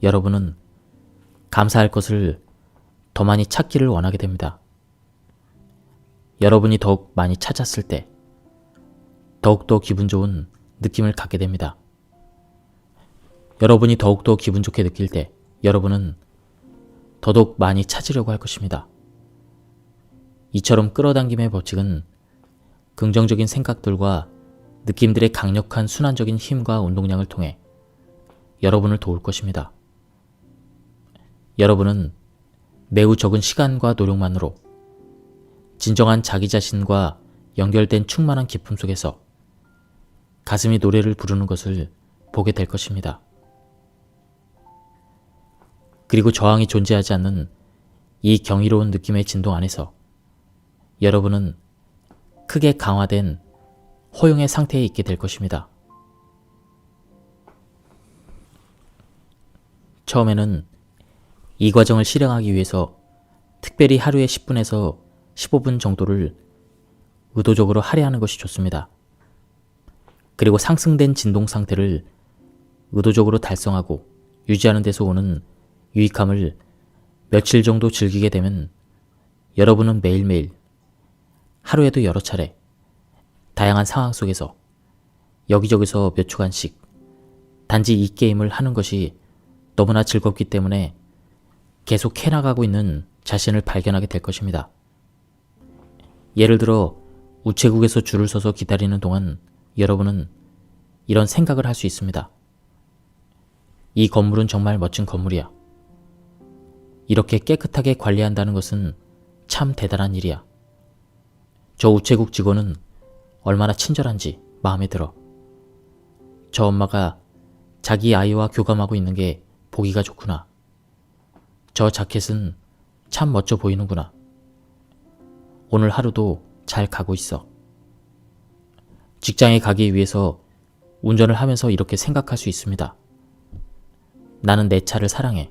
여러분은 감사할 것을 더 많이 찾기를 원하게 됩니다. 여러분이 더욱 많이 찾았을 때 더욱더 기분 좋은 느낌을 갖게 됩니다. 여러분이 더욱더 기분 좋게 느낄 때 여러분은 더더욱 많이 찾으려고 할 것입니다. 이처럼 끌어당김의 법칙은 긍정적인 생각들과 느낌들의 강력한 순환적인 힘과 운동량을 통해 여러분을 도울 것입니다. 여러분은 매우 적은 시간과 노력만으로 진정한 자기 자신과 연결된 충만한 기쁨 속에서 가슴이 노래를 부르는 것을 보게 될 것입니다. 그리고 저항이 존재하지 않는 이 경이로운 느낌의 진동 안에서 여러분은 크게 강화된 호용의 상태에 있게 될 것입니다. 처음에는 이 과정을 실행하기 위해서 특별히 하루에 10분에서 15분 정도를 의도적으로 할애하는 것이 좋습니다. 그리고 상승된 진동 상태를 의도적으로 달성하고 유지하는 데서 오는 유익함을 며칠 정도 즐기게 되면 여러분은 매일매일, 하루에도 여러 차례, 다양한 상황 속에서 여기저기서 몇 초간씩 단지 이 게임을 하는 것이 너무나 즐겁기 때문에 계속 해나가고 있는 자신을 발견하게 될 것입니다. 예를 들어 우체국에서 줄을 서서 기다리는 동안 여러분은 이런 생각을 할 수 있습니다. 이 건물은 정말 멋진 건물이야. 이렇게 깨끗하게 관리한다는 것은 참 대단한 일이야. 저 우체국 직원은 얼마나 친절한지 마음에 들어. 저 엄마가 자기 아이와 교감하고 있는 게 보기가 좋구나. 저 자켓은 참 멋져 보이는구나. 오늘 하루도 잘 가고 있어. 직장에 가기 위해서 운전을 하면서 이렇게 생각할 수 있습니다. 나는 내 차를 사랑해.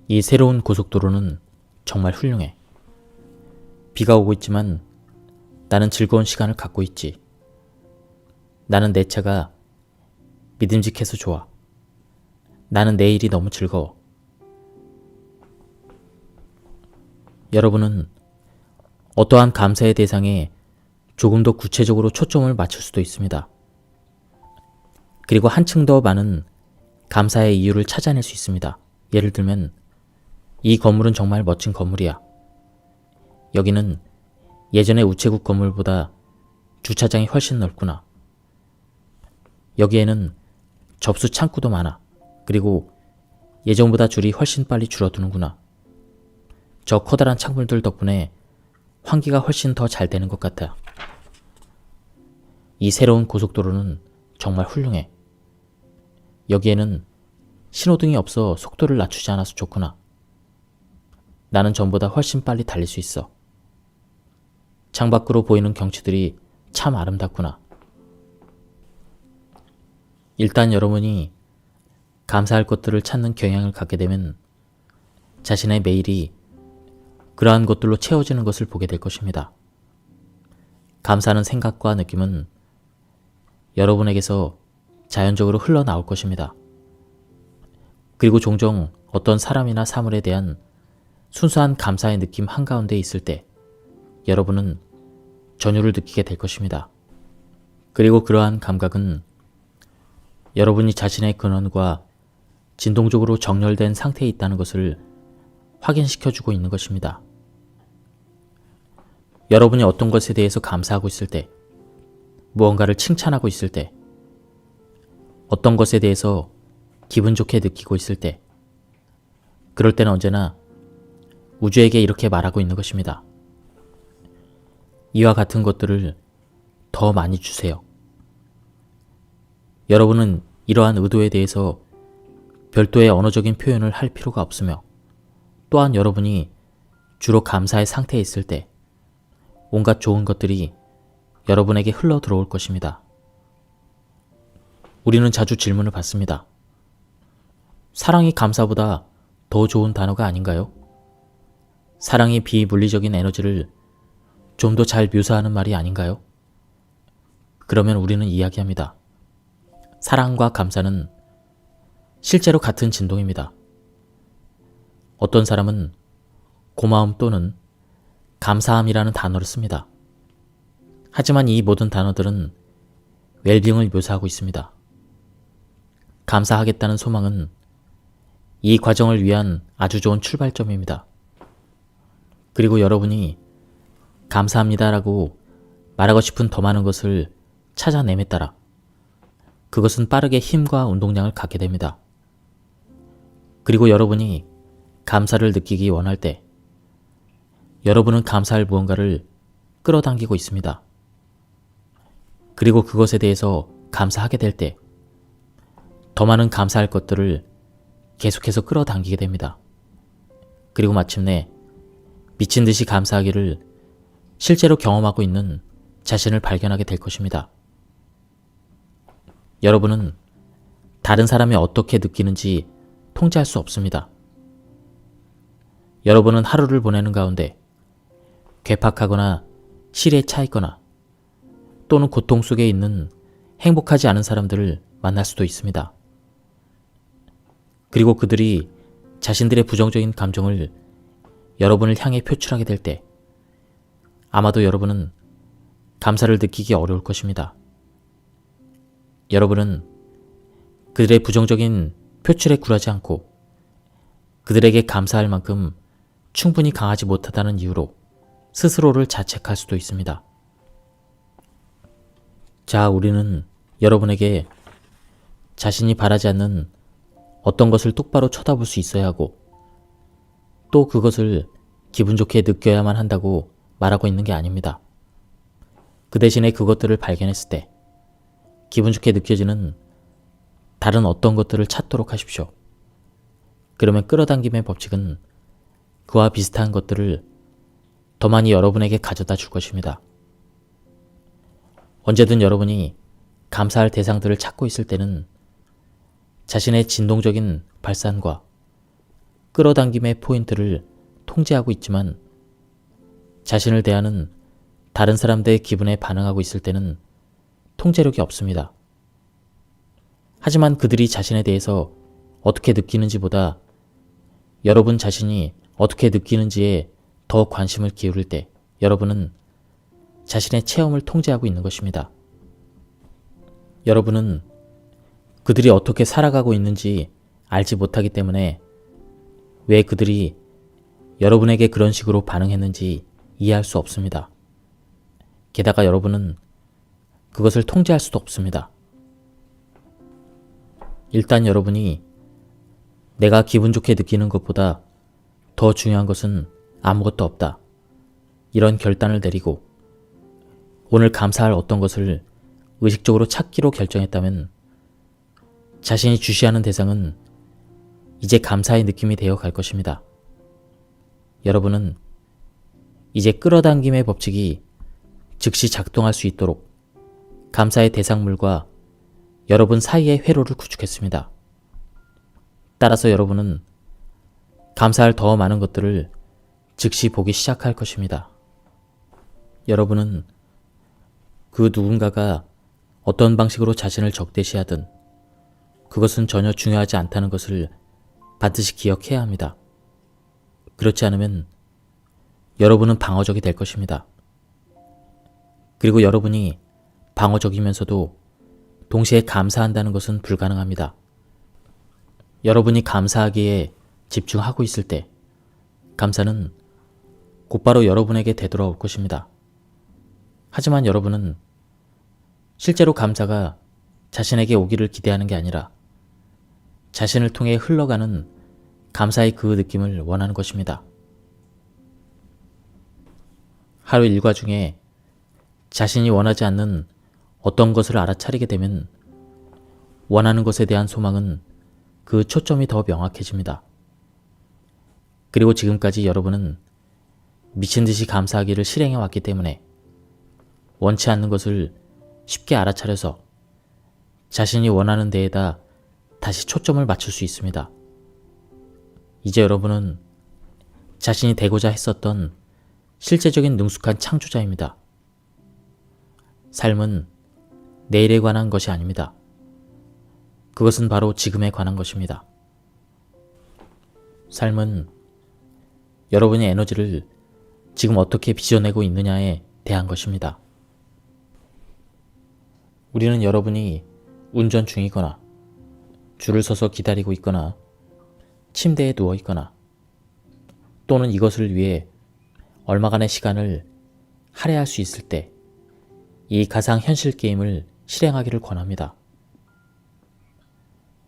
이 새로운 고속도로는 정말 훌륭해. 비가 오고 있지만 나는 즐거운 시간을 갖고 있지. 나는 내 차가 믿음직해서 좋아. 나는 내일이 너무 즐거워. 여러분은 어떠한 감사의 대상에 조금 더 구체적으로 초점을 맞출 수도 있습니다. 그리고 한층 더 많은 감사의 이유를 찾아낼 수 있습니다. 예를 들면 이 건물은 정말 멋진 건물이야. 여기는 예전의 우체국 건물보다 주차장이 훨씬 넓구나. 여기에는 접수 창구도 많아. 그리고 예전보다 줄이 훨씬 빨리 줄어드는구나. 저 커다란 창문들 덕분에 환기가 훨씬 더 잘 되는 것 같아. 이 새로운 고속도로는 정말 훌륭해. 여기에는 신호등이 없어 속도를 낮추지 않아서 좋구나. 나는 전보다 훨씬 빨리 달릴 수 있어. 창밖으로 보이는 경치들이 참 아름답구나. 일단 여러분이 감사할 것들을 찾는 경향을 갖게 되면 자신의 매일이 그러한 것들로 채워지는 것을 보게 될 것입니다. 감사하는 생각과 느낌은 여러분에게서 자연적으로 흘러나올 것입니다. 그리고 종종 어떤 사람이나 사물에 대한 순수한 감사의 느낌 한가운데 있을 때 여러분은 전율을 느끼게 될 것입니다. 그리고 그러한 감각은 여러분이 자신의 근원과 진동적으로 정렬된 상태에 있다는 것을 확인시켜주고 있는 것입니다. 여러분이 어떤 것에 대해서 감사하고 있을 때, 무언가를 칭찬하고 있을 때, 어떤 것에 대해서 기분 좋게 느끼고 있을 때, 그럴 때는 언제나 우주에게 이렇게 말하고 있는 것입니다. 이와 같은 것들을 더 많이 주세요. 여러분은 이러한 의도에 대해서 별도의 언어적인 표현을 할 필요가 없으며, 또한 여러분이 주로 감사의 상태에 있을 때 온갖 좋은 것들이 여러분에게 흘러 들어올 것입니다. 우리는 자주 질문을 받습니다. 사랑이 감사보다 더 좋은 단어가 아닌가요? 사랑이 비물리적인 에너지를 좀 더 잘 묘사하는 말이 아닌가요? 그러면 우리는 이야기합니다. 사랑과 감사는 실제로 같은 진동입니다. 어떤 사람은 고마움 또는 감사함이라는 단어를 씁니다. 하지만 이 모든 단어들은 웰빙을 묘사하고 있습니다. 감사하겠다는 소망은 이 과정을 위한 아주 좋은 출발점입니다. 그리고 여러분이 감사합니다라고 말하고 싶은 더 많은 것을 찾아냄에 따라 그것은 빠르게 힘과 운동량을 갖게 됩니다. 그리고 여러분이 감사를 느끼기 원할 때 여러분은 감사할 무언가를 끌어당기고 있습니다. 그리고 그것에 대해서 감사하게 될 때 더 많은 감사할 것들을 계속해서 끌어당기게 됩니다. 그리고 마침내 미친 듯이 감사하기를 실제로 경험하고 있는 자신을 발견하게 될 것입니다. 여러분은 다른 사람이 어떻게 느끼는지 통제할 수 없습니다. 여러분은 하루를 보내는 가운데 괴팍하거나 실에 차 있거나 또는 고통 속에 있는 행복하지 않은 사람들을 만날 수도 있습니다. 그리고 그들이 자신들의 부정적인 감정을 여러분을 향해 표출하게 될 때 아마도 여러분은 감사를 느끼기 어려울 것입니다. 여러분은 그들의 부정적인 표출에 굴하지 않고 그들에게 감사할 만큼 충분히 강하지 못하다는 이유로 스스로를 자책할 수도 있습니다. 자, 우리는 여러분에게 자신이 바라지 않는 어떤 것을 똑바로 쳐다볼 수 있어야 하고 또 그것을 기분 좋게 느껴야만 한다고 말하고 있는 게 아닙니다. 그 대신에 그것들을 발견했을 때 기분 좋게 느껴지는 다른 어떤 것들을 찾도록 하십시오. 그러면 끌어당김의 법칙은 그와 비슷한 것들을 더 많이 여러분에게 가져다 줄 것입니다. 언제든 여러분이 감사할 대상들을 찾고 있을 때는 자신의 진동적인 발산과 끌어당김의 포인트를 통제하고 있지만 자신을 대하는 다른 사람들의 기분에 반응하고 있을 때는 통제력이 없습니다. 하지만 그들이 자신에 대해서 어떻게 느끼는지보다 여러분 자신이 어떻게 느끼는지에 더 관심을 기울일 때 여러분은 자신의 체험을 통제하고 있는 것입니다. 여러분은 그들이 어떻게 살아가고 있는지 알지 못하기 때문에 왜 그들이 여러분에게 그런 식으로 반응했는지 이해할 수 없습니다. 게다가 여러분은 그것을 통제할 수도 없습니다. 일단 여러분이 내가 기분 좋게 느끼는 것보다 더 중요한 것은 아무것도 없다. 이런 결단을 내리고 오늘 감사할 어떤 것을 의식적으로 찾기로 결정했다면 자신이 주시하는 대상은 이제 감사의 느낌이 되어 갈 것입니다. 여러분은 이제 끌어당김의 법칙이 즉시 작동할 수 있도록 감사의 대상물과 여러분 사이의 회로를 구축했습니다. 따라서 여러분은 감사할 더 많은 것들을 즉시 보기 시작할 것입니다. 여러분은 그 누군가가 어떤 방식으로 자신을 적대시하든 그것은 전혀 중요하지 않다는 것을 반드시 기억해야 합니다. 그렇지 않으면 여러분은 방어적이 될 것입니다. 그리고 여러분이 방어적이면서도 동시에 감사한다는 것은 불가능합니다. 여러분이 감사하기에 집중하고 있을 때 감사는 곧바로 여러분에게 되돌아올 것입니다. 하지만 여러분은 실제로 감사가 자신에게 오기를 기대하는 게 아니라 자신을 통해 흘러가는 감사의 그 느낌을 원하는 것입니다. 하루 일과 중에 자신이 원하지 않는 어떤 것을 알아차리게 되면 원하는 것에 대한 소망은 그 초점이 더 명확해집니다. 그리고 지금까지 여러분은 미친 듯이 감사하기를 실행해 왔기 때문에 원치 않는 것을 쉽게 알아차려서 자신이 원하는 데에다 다시 초점을 맞출 수 있습니다. 이제 여러분은 자신이 되고자 했었던 실제적인 능숙한 창조자입니다. 삶은 내일에 관한 것이 아닙니다. 그것은 바로 지금에 관한 것입니다. 삶은 여러분의 에너지를 지금 어떻게 빚어내고 있느냐에 대한 것입니다. 우리는 여러분이 운전 중이거나 줄을 서서 기다리고 있거나 침대에 누워 있거나 또는 이것을 위해 얼마간의 시간을 할애할 수 있을 때 이 가상현실 게임을 실행하기를 권합니다.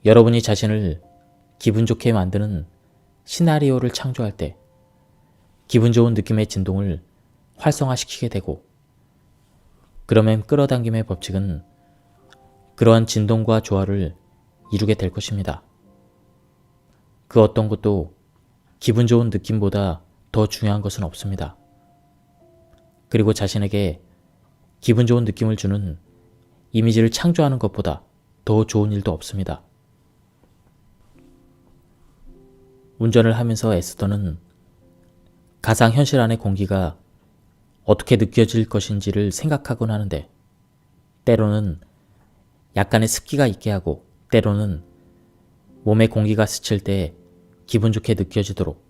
여러분이 자신을 기분 좋게 만드는 시나리오를 창조할 때 기분 좋은 느낌의 진동을 활성화시키게 되고 그러면 끌어당김의 법칙은 그러한 진동과 조화를 이루게 될 것입니다. 그 어떤 것도 기분 좋은 느낌보다 더 중요한 것은 없습니다. 그리고 자신에게 기분 좋은 느낌을 주는 이미지를 창조하는 것보다 더 좋은 일도 없습니다. 운전을 하면서 에스더는 가상현실 안의 공기가 어떻게 느껴질 것인지를 생각하곤 하는데 때로는 약간의 습기가 있게 하고 때로는 몸에 공기가 스칠 때 기분 좋게 느껴지도록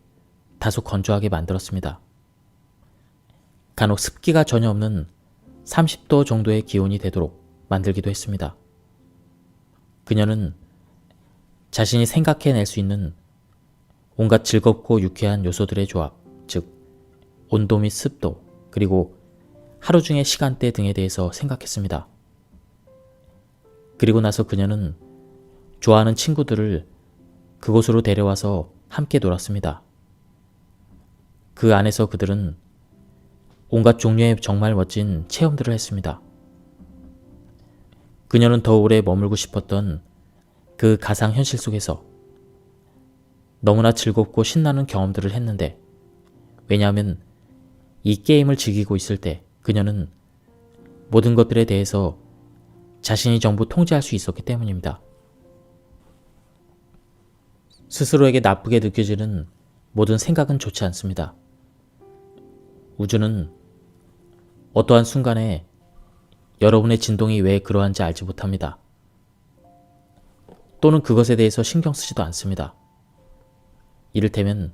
다소 건조하게 만들었습니다. 간혹 습기가 전혀 없는 30도 정도의 기온이 되도록 만들기도 했습니다. 그녀는 자신이 생각해낼 수 있는 온갖 즐겁고 유쾌한 요소들의 조합, 즉 온도 및 습도, 그리고 하루 중의 시간대 등에 대해서 생각했습니다. 그리고 나서 그녀는 좋아하는 친구들을 그곳으로 데려와서 함께 놀았습니다. 그 안에서 그들은 온갖 종류의 정말 멋진 체험들을 했습니다. 그녀는 더 오래 머물고 싶었던 그 가상현실 속에서 너무나 즐겁고 신나는 경험들을 했는데 왜냐하면 이 게임을 즐기고 있을 때 그녀는 모든 것들에 대해서 자신이 전부 통제할 수 있었기 때문입니다. 스스로에게 나쁘게 느껴지는 모든 생각은 좋지 않습니다. 우주는 어떠한 순간에 여러분의 진동이 왜 그러한지 알지 못합니다. 또는 그것에 대해서 신경 쓰지도 않습니다. 이를테면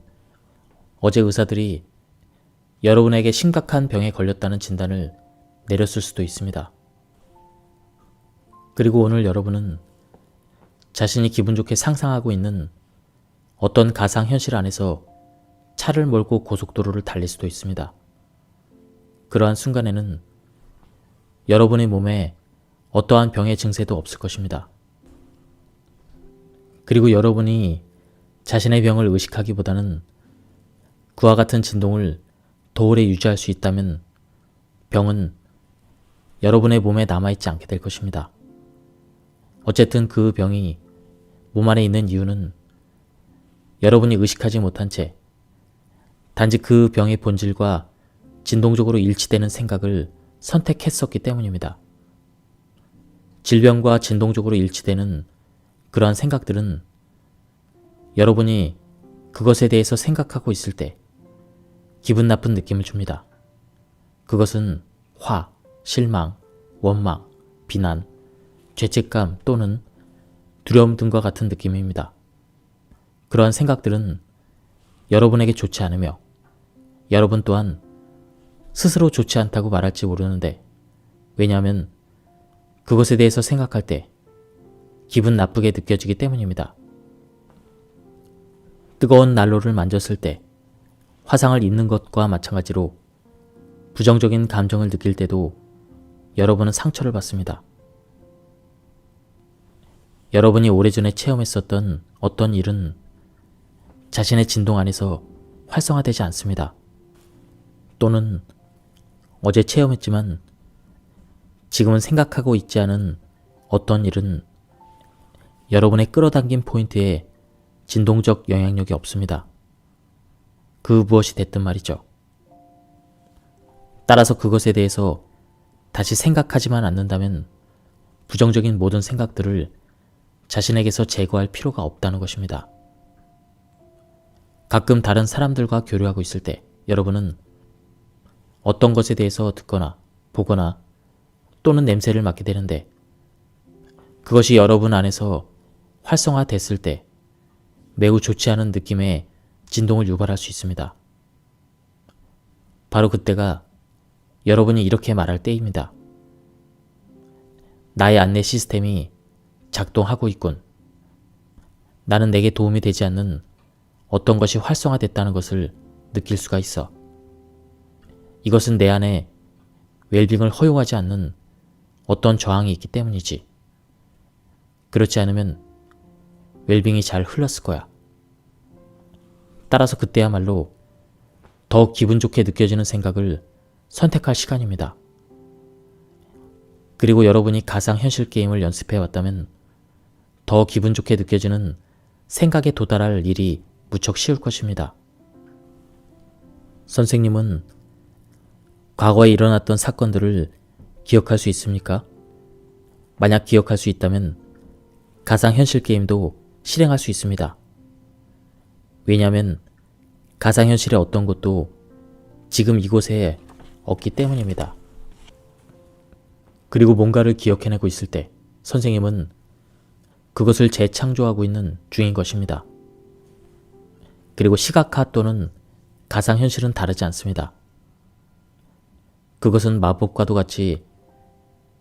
어제 의사들이 여러분에게 심각한 병에 걸렸다는 진단을 내렸을 수도 있습니다. 그리고 오늘 여러분은 자신이 기분 좋게 상상하고 있는 어떤 가상현실 안에서 차를 몰고 고속도로를 달릴 수도 있습니다. 그러한 순간에는 여러분의 몸에 어떠한 병의 증세도 없을 것입니다. 그리고 여러분이 자신의 병을 의식하기보다는 그와 같은 진동을 더 오래 유지할 수 있다면 병은 여러분의 몸에 남아있지 않게 될 것입니다. 어쨌든 그 병이 몸 안에 있는 이유는 여러분이 의식하지 못한 채 단지 그 병의 본질과 진동적으로 일치되는 생각을 선택했었기 때문입니다. 질병과 진동적으로 일치되는 그러한 생각들은 여러분이 그것에 대해서 생각하고 있을 때 기분 나쁜 느낌을 줍니다. 그것은 화, 실망, 원망, 비난, 죄책감 또는 두려움 등과 같은 느낌입니다. 그러한 생각들은 여러분에게 좋지 않으며 여러분 또한 스스로 좋지 않다고 말할지 모르는데 왜냐하면 그것에 대해서 생각할 때 기분 나쁘게 느껴지기 때문입니다. 뜨거운 난로를 만졌을 때 화상을 입는 것과 마찬가지로 부정적인 감정을 느낄 때도 여러분은 상처를 받습니다. 여러분이 오래전에 체험했었던 어떤 일은 자신의 진동 안에서 활성화되지 않습니다. 또는 어제 체험했지만 지금은 생각하고 있지 않은 어떤 일은 여러분의 끌어당긴 포인트에 진동적 영향력이 없습니다. 그 무엇이 됐든 말이죠. 따라서 그것에 대해서 다시 생각하지만 않는다면 부정적인 모든 생각들을 자신에게서 제거할 필요가 없다는 것입니다. 가끔 다른 사람들과 교류하고 있을 때 여러분은 어떤 것에 대해서 듣거나 보거나 또는 냄새를 맡게 되는데 그것이 여러분 안에서 활성화됐을 때 매우 좋지 않은 느낌의 진동을 유발할 수 있습니다. 바로 그때가 여러분이 이렇게 말할 때입니다. 나의 안내 시스템이 작동하고 있군. 나는 내게 도움이 되지 않는 어떤 것이 활성화됐다는 것을 느낄 수가 있어. 이것은 내 안에 웰빙을 허용하지 않는 어떤 저항이 있기 때문이지. 그렇지 않으면 웰빙이 잘 흘렀을 거야. 따라서 그때야말로 더 기분 좋게 느껴지는 생각을 선택할 시간입니다. 그리고 여러분이 가상현실 게임을 연습해 왔다면 더 기분 좋게 느껴지는 생각에 도달할 일이 무척 쉬울 것입니다. 선생님은 과거에 일어났던 사건들을 기억할 수 있습니까? 만약 기억할 수 있다면 가상현실 게임도 실행할 수 있습니다. 왜냐하면 가상현실의 어떤 것도 지금 이곳에 없기 때문입니다. 그리고 뭔가를 기억해내고 있을 때 선생님은 그것을 재창조하고 있는 중인 것입니다. 그리고 시각화 또는 가상현실은 다르지 않습니다. 그것은 마법과도 같이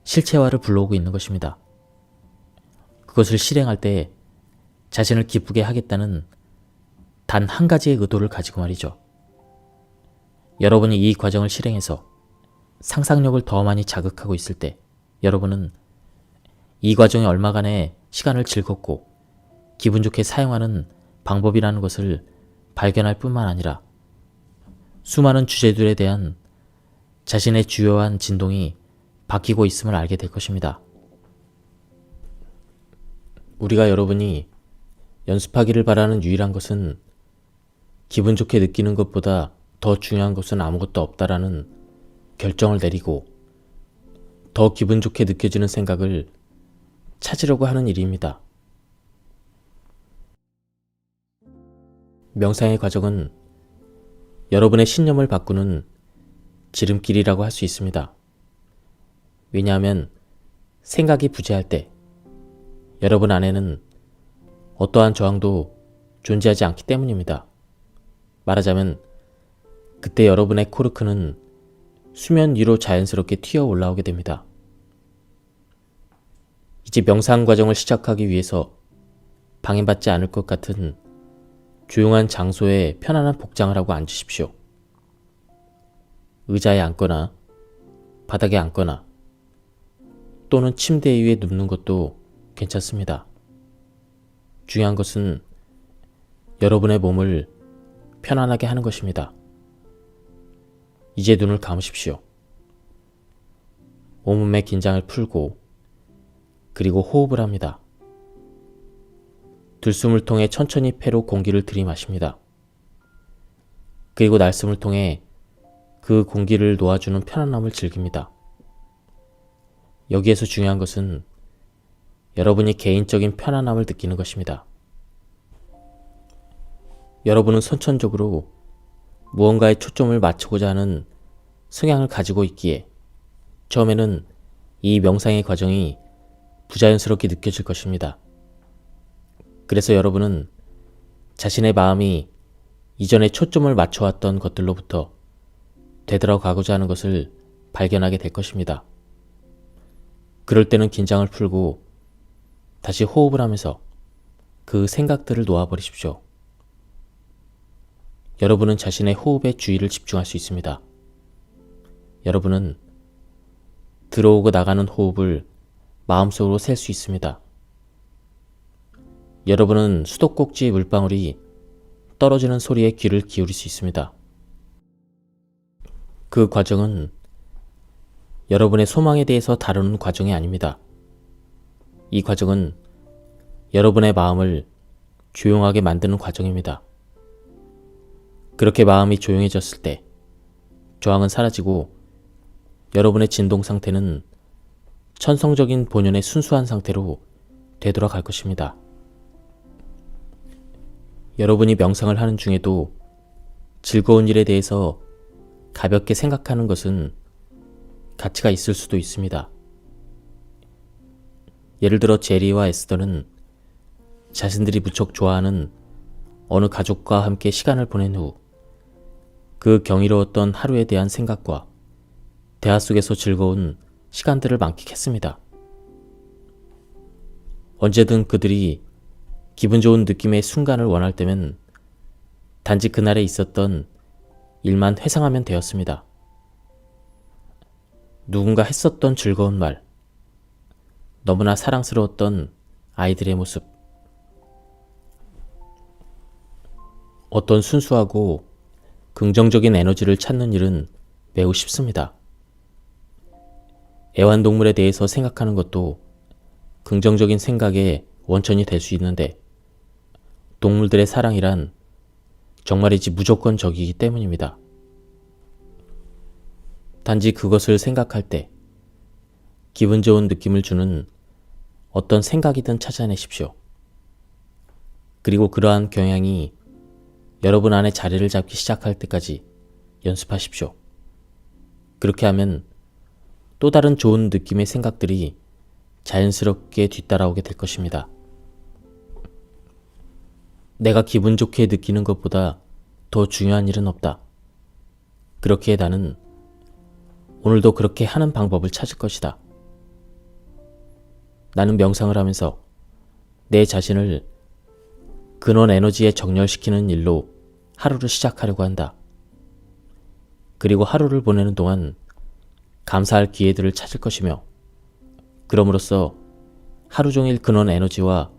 실체화를 불러오고 있는 것입니다. 그것을 실행할 때 자신을 기쁘게 하겠다는 단 한 가지의 의도를 가지고 말이죠. 여러분이 이 과정을 실행해서 상상력을 더 많이 자극하고 있을 때 여러분은 이 과정이 얼마간의 시간을 즐겁고 기분 좋게 사용하는 방법이라는 것을 발견할 뿐만 아니라 수많은 주제들에 대한 자신의 주요한 진동이 바뀌고 있음을 알게 될 것입니다. 우리가 여러분이 연습하기를 바라는 유일한 것은 기분 좋게 느끼는 것보다 더 중요한 것은 아무것도 없다라는 결정을 내리고 더 기분 좋게 느껴지는 생각을 찾으려고 하는 일입니다. 명상의 과정은 여러분의 신념을 바꾸는 지름길이라고 할 수 있습니다. 왜냐하면 생각이 부재할 때 여러분 안에는 어떠한 저항도 존재하지 않기 때문입니다. 말하자면 그때 여러분의 코르크는 수면 위로 자연스럽게 튀어 올라오게 됩니다. 이제 명상 과정을 시작하기 위해서 방해받지 않을 것 같은 조용한 장소에 편안한 복장을 하고 앉으십시오. 의자에 앉거나 바닥에 앉거나 또는 침대 위에 눕는 것도 괜찮습니다. 중요한 것은 여러분의 몸을 편안하게 하는 것입니다. 이제 눈을 감으십시오. 온몸의 긴장을 풀고 그리고 호흡을 합니다. 들숨을 통해 천천히 폐로 공기를 들이마십니다. 그리고 날숨을 통해 그 공기를 놓아주는 편안함을 즐깁니다. 여기에서 중요한 것은 여러분이 개인적인 편안함을 느끼는 것입니다. 여러분은 선천적으로 무언가에 초점을 맞추고자 하는 성향을 가지고 있기에 처음에는 이 명상의 과정이 부자연스럽게 느껴질 것입니다. 그래서 여러분은 자신의 마음이 이전에 초점을 맞춰왔던 것들로부터 되돌아가고자 하는 것을 발견하게 될 것입니다. 그럴 때는 긴장을 풀고 다시 호흡을 하면서 그 생각들을 놓아버리십시오. 여러분은 자신의 호흡에 주의를 집중할 수 있습니다. 여러분은 들어오고 나가는 호흡을 마음속으로 셀 수 있습니다. 여러분은 수도꼭지 물방울이 떨어지는 소리에 귀를 기울일 수 있습니다. 그 과정은 여러분의 소망에 대해서 다루는 과정이 아닙니다. 이 과정은 여러분의 마음을 조용하게 만드는 과정입니다. 그렇게 마음이 조용해졌을 때 저항은 사라지고 여러분의 진동 상태는 천성적인 본연의 순수한 상태로 되돌아갈 것입니다. 여러분이 명상을 하는 중에도 즐거운 일에 대해서 가볍게 생각하는 것은 가치가 있을 수도 있습니다. 예를 들어 제리와 에스더는 자신들이 무척 좋아하는 어느 가족과 함께 시간을 보낸 후 그 경이로웠던 하루에 대한 생각과 대화 속에서 즐거운 시간들을 만끽했습니다. 언제든 그들이 기분 좋은 느낌의 순간을 원할 때면 단지 그날에 있었던 일만 회상하면 되었습니다. 누군가 했었던 즐거운 말, 너무나 사랑스러웠던 아이들의 모습, 어떤 순수하고 긍정적인 에너지를 찾는 일은 매우 쉽습니다. 애완동물에 대해서 생각하는 것도 긍정적인 생각의 원천이 될 수 있는데 동물들의 사랑이란 정말이지 무조건적이기 때문입니다. 단지 그것을 생각할 때 기분 좋은 느낌을 주는 어떤 생각이든 찾아내십시오. 그리고 그러한 경향이 여러분 안에 자리를 잡기 시작할 때까지 연습하십시오. 그렇게 하면 또 다른 좋은 느낌의 생각들이 자연스럽게 뒤따라오게 될 것입니다. 내가 기분 좋게 느끼는 것보다 더 중요한 일은 없다. 그렇기에 나는 오늘도 그렇게 하는 방법을 찾을 것이다. 나는 명상을 하면서 내 자신을 근원 에너지에 정렬시키는 일로 하루를 시작하려고 한다. 그리고 하루를 보내는 동안 감사할 기회들을 찾을 것이며 그럼으로써 하루 종일 근원 에너지와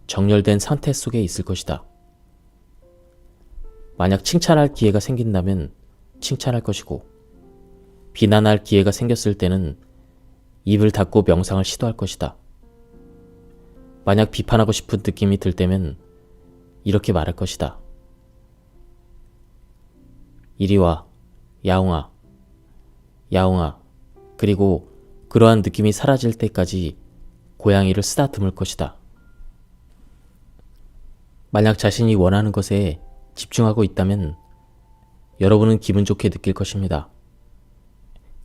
정렬된 상태 속에 있을 것이다. 만약 칭찬할 기회가 생긴다면 칭찬할 것이고 비난할 기회가 생겼을 때는 입을 닫고 명상을 시도할 것이다. 만약 비판하고 싶은 느낌이 들 때면 이렇게 말할 것이다. 이리 와, 야옹아, 야옹아. 그리고 그러한 느낌이 사라질 때까지 고양이를 쓰다듬을 것이다. 만약 자신이 원하는 것에 집중하고 있다면 여러분은 기분 좋게 느낄 것입니다.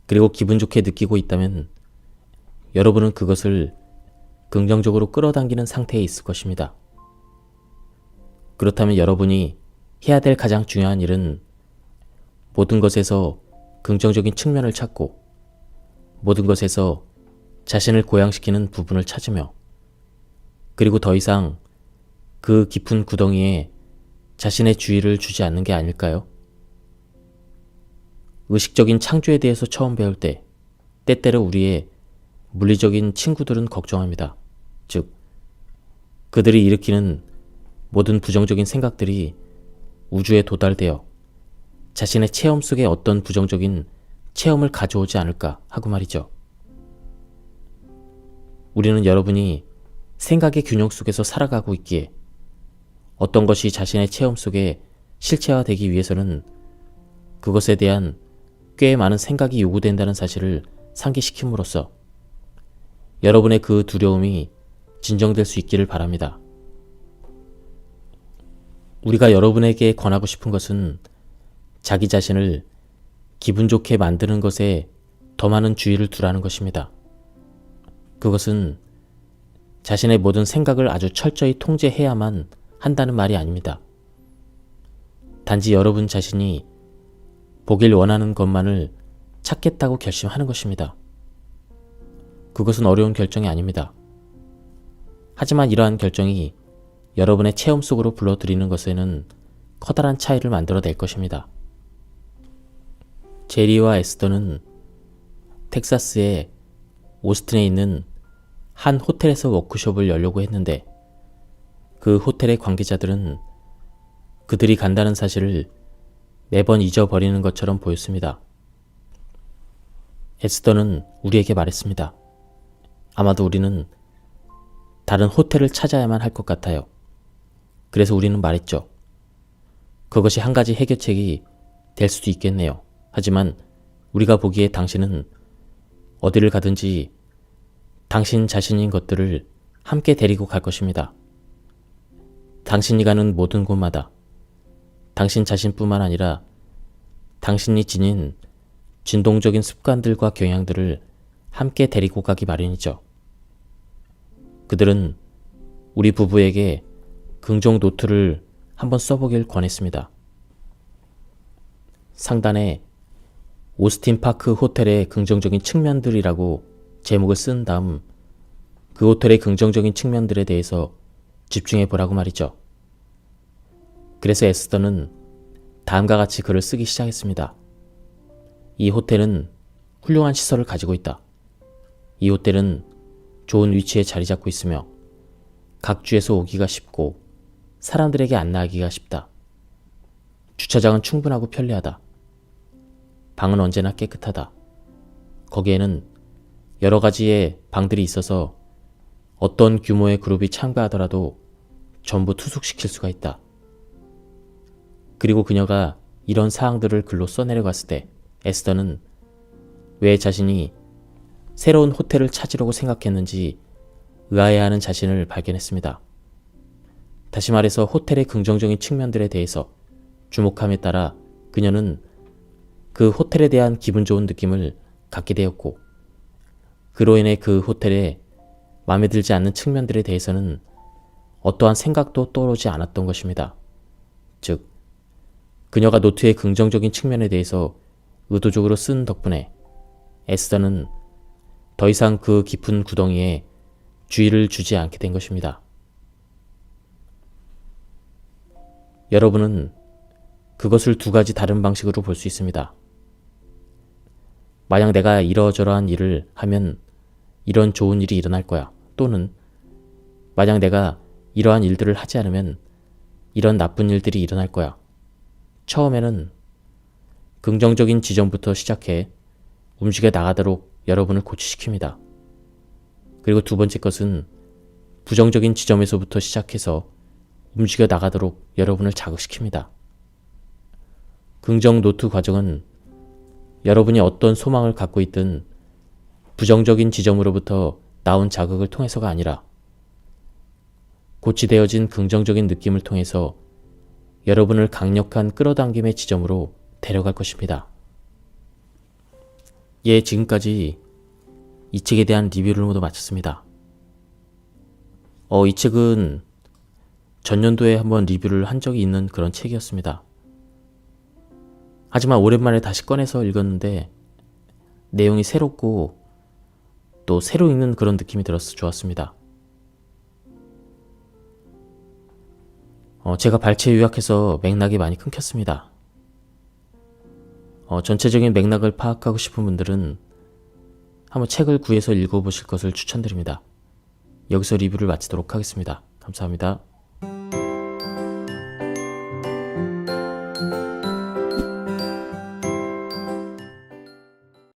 그리고 기분 좋게 느끼고 있다면 여러분은 그것을 긍정적으로 끌어당기는 상태에 있을 것입니다. 그렇다면 여러분이 해야 될 가장 중요한 일은 모든 것에서 긍정적인 측면을 찾고 모든 것에서 자신을 고양시키는 부분을 찾으며 그리고 더 이상 그 깊은 구덩이에 자신의 주의를 주지 않는 게 아닐까요? 의식적인 창조에 대해서 처음 배울 때 때때로 우리의 물리적인 친구들은 걱정합니다. 즉, 그들이 일으키는 모든 부정적인 생각들이 우주에 도달되어 자신의 체험 속에 어떤 부정적인 체험을 가져오지 않을까 하고 말이죠. 우리는 여러분이 생각의 균형 속에서 살아가고 있기에 어떤 것이 자신의 체험 속에 실체화되기 위해서는 그것에 대한 꽤 많은 생각이 요구된다는 사실을 상기시킴으로써 여러분의 그 두려움이 진정될 수 있기를 바랍니다. 우리가 여러분에게 권하고 싶은 것은 자기 자신을 기분 좋게 만드는 것에 더 많은 주의를 두라는 것입니다. 그것은 자신의 모든 생각을 아주 철저히 통제해야만 한다는 말이 아닙니다. 단지 여러분 자신이 보길 원하는 것만을 찾겠다고 결심하는 것입니다. 그것은 어려운 결정이 아닙니다. 하지만 이러한 결정이 여러분의 체험 속으로 불러들이는 것에는 커다란 차이를 만들어낼 것입니다. 제리와 에스더는 텍사스의 오스틴에 있는 한 호텔에서 워크숍을 열려고 했는데 그 호텔의 관계자들은 그들이 간다는 사실을 매번 잊어버리는 것처럼 보였습니다. 에스더는 우리에게 말했습니다. 아마도 우리는 다른 호텔을 찾아야만 할 것 같아요. 그래서 우리는 말했죠. 그것이 한 가지 해결책이 될 수도 있겠네요. 하지만 우리가 보기에 당신은 어디를 가든지 당신 자신인 것들을 함께 데리고 갈 것입니다. 당신이 가는 모든 곳마다 당신 자신뿐만 아니라 당신이 지닌 진동적인 습관들과 경향들을 함께 데리고 가기 마련이죠. 그들은 우리 부부에게 긍정 노트를 한번 써보길 권했습니다. 상단에 오스틴 파크 호텔의 긍정적인 측면들이라고 제목을 쓴 다음 그 호텔의 긍정적인 측면들에 대해서 집중해 보라고 말이죠. 그래서 에스더는 다음과 같이 글을 쓰기 시작했습니다. 이 호텔은 훌륭한 시설을 가지고 있다. 이 호텔은 좋은 위치에 자리 잡고 있으며 각 주에서 오기가 쉽고 사람들에게 안내하기가 쉽다. 주차장은 충분하고 편리하다. 방은 언제나 깨끗하다. 거기에는 여러 가지의 방들이 있어서 어떤 규모의 그룹이 참가하더라도 전부 투숙시킬 수가 있다. 그리고 그녀가 이런 사항들을 글로 써내려갔을 때 에스더는 왜 자신이 새로운 호텔을 찾으려고 생각했는지 의아해하는 자신을 발견했습니다. 다시 말해서 호텔의 긍정적인 측면들에 대해서 주목함에 따라 그녀는 그 호텔에 대한 기분 좋은 느낌을 갖게 되었고 그로 인해 그 호텔에 마음에 들지 않는 측면들에 대해서는 어떠한 생각도 떠오르지 않았던 것입니다. 즉, 그녀가 노트의 긍정적인 측면에 대해서 의도적으로 쓴 덕분에 에스더는 더 이상 그 깊은 구덩이에 주의를 주지 않게 된 것입니다. 여러분은 그것을 두 가지 다른 방식으로 볼 수 있습니다. 만약 내가 이러저러한 일을 하면 이런 좋은 일이 일어날 거야. 또는 만약 내가 이러한 일들을 하지 않으면 이런 나쁜 일들이 일어날 거야. 처음에는 긍정적인 지점부터 시작해 움직여 나가도록 여러분을 고취시킵니다. 그리고 두 번째 것은 부정적인 지점에서부터 시작해서 움직여 나가도록 여러분을 자극시킵니다. 긍정 노트 과정은 여러분이 어떤 소망을 갖고 있든 부정적인 지점으로부터 나온 자극을 통해서가 아니라 고치되어진 긍정적인 느낌을 통해서 여러분을 강력한 끌어당김의 지점으로 데려갈 것입니다. 예, 지금까지 이 책에 대한 리뷰를 모두 마쳤습니다. 이 책은 전년도에 한번 리뷰를 한 적이 있는 그런 책이었습니다. 하지만 오랜만에 다시 꺼내서 읽었는데 내용이 새롭고 또 새로 읽는 그런 느낌이 들어서 좋았습니다. 제가 발췌 요약해서 맥락이 많이 끊겼습니다. 전체적인 맥락을 파악하고 싶은 분들은 한번 책을 구해서 읽어보실 것을 추천드립니다. 여기서 리뷰를 마치도록 하겠습니다. 감사합니다.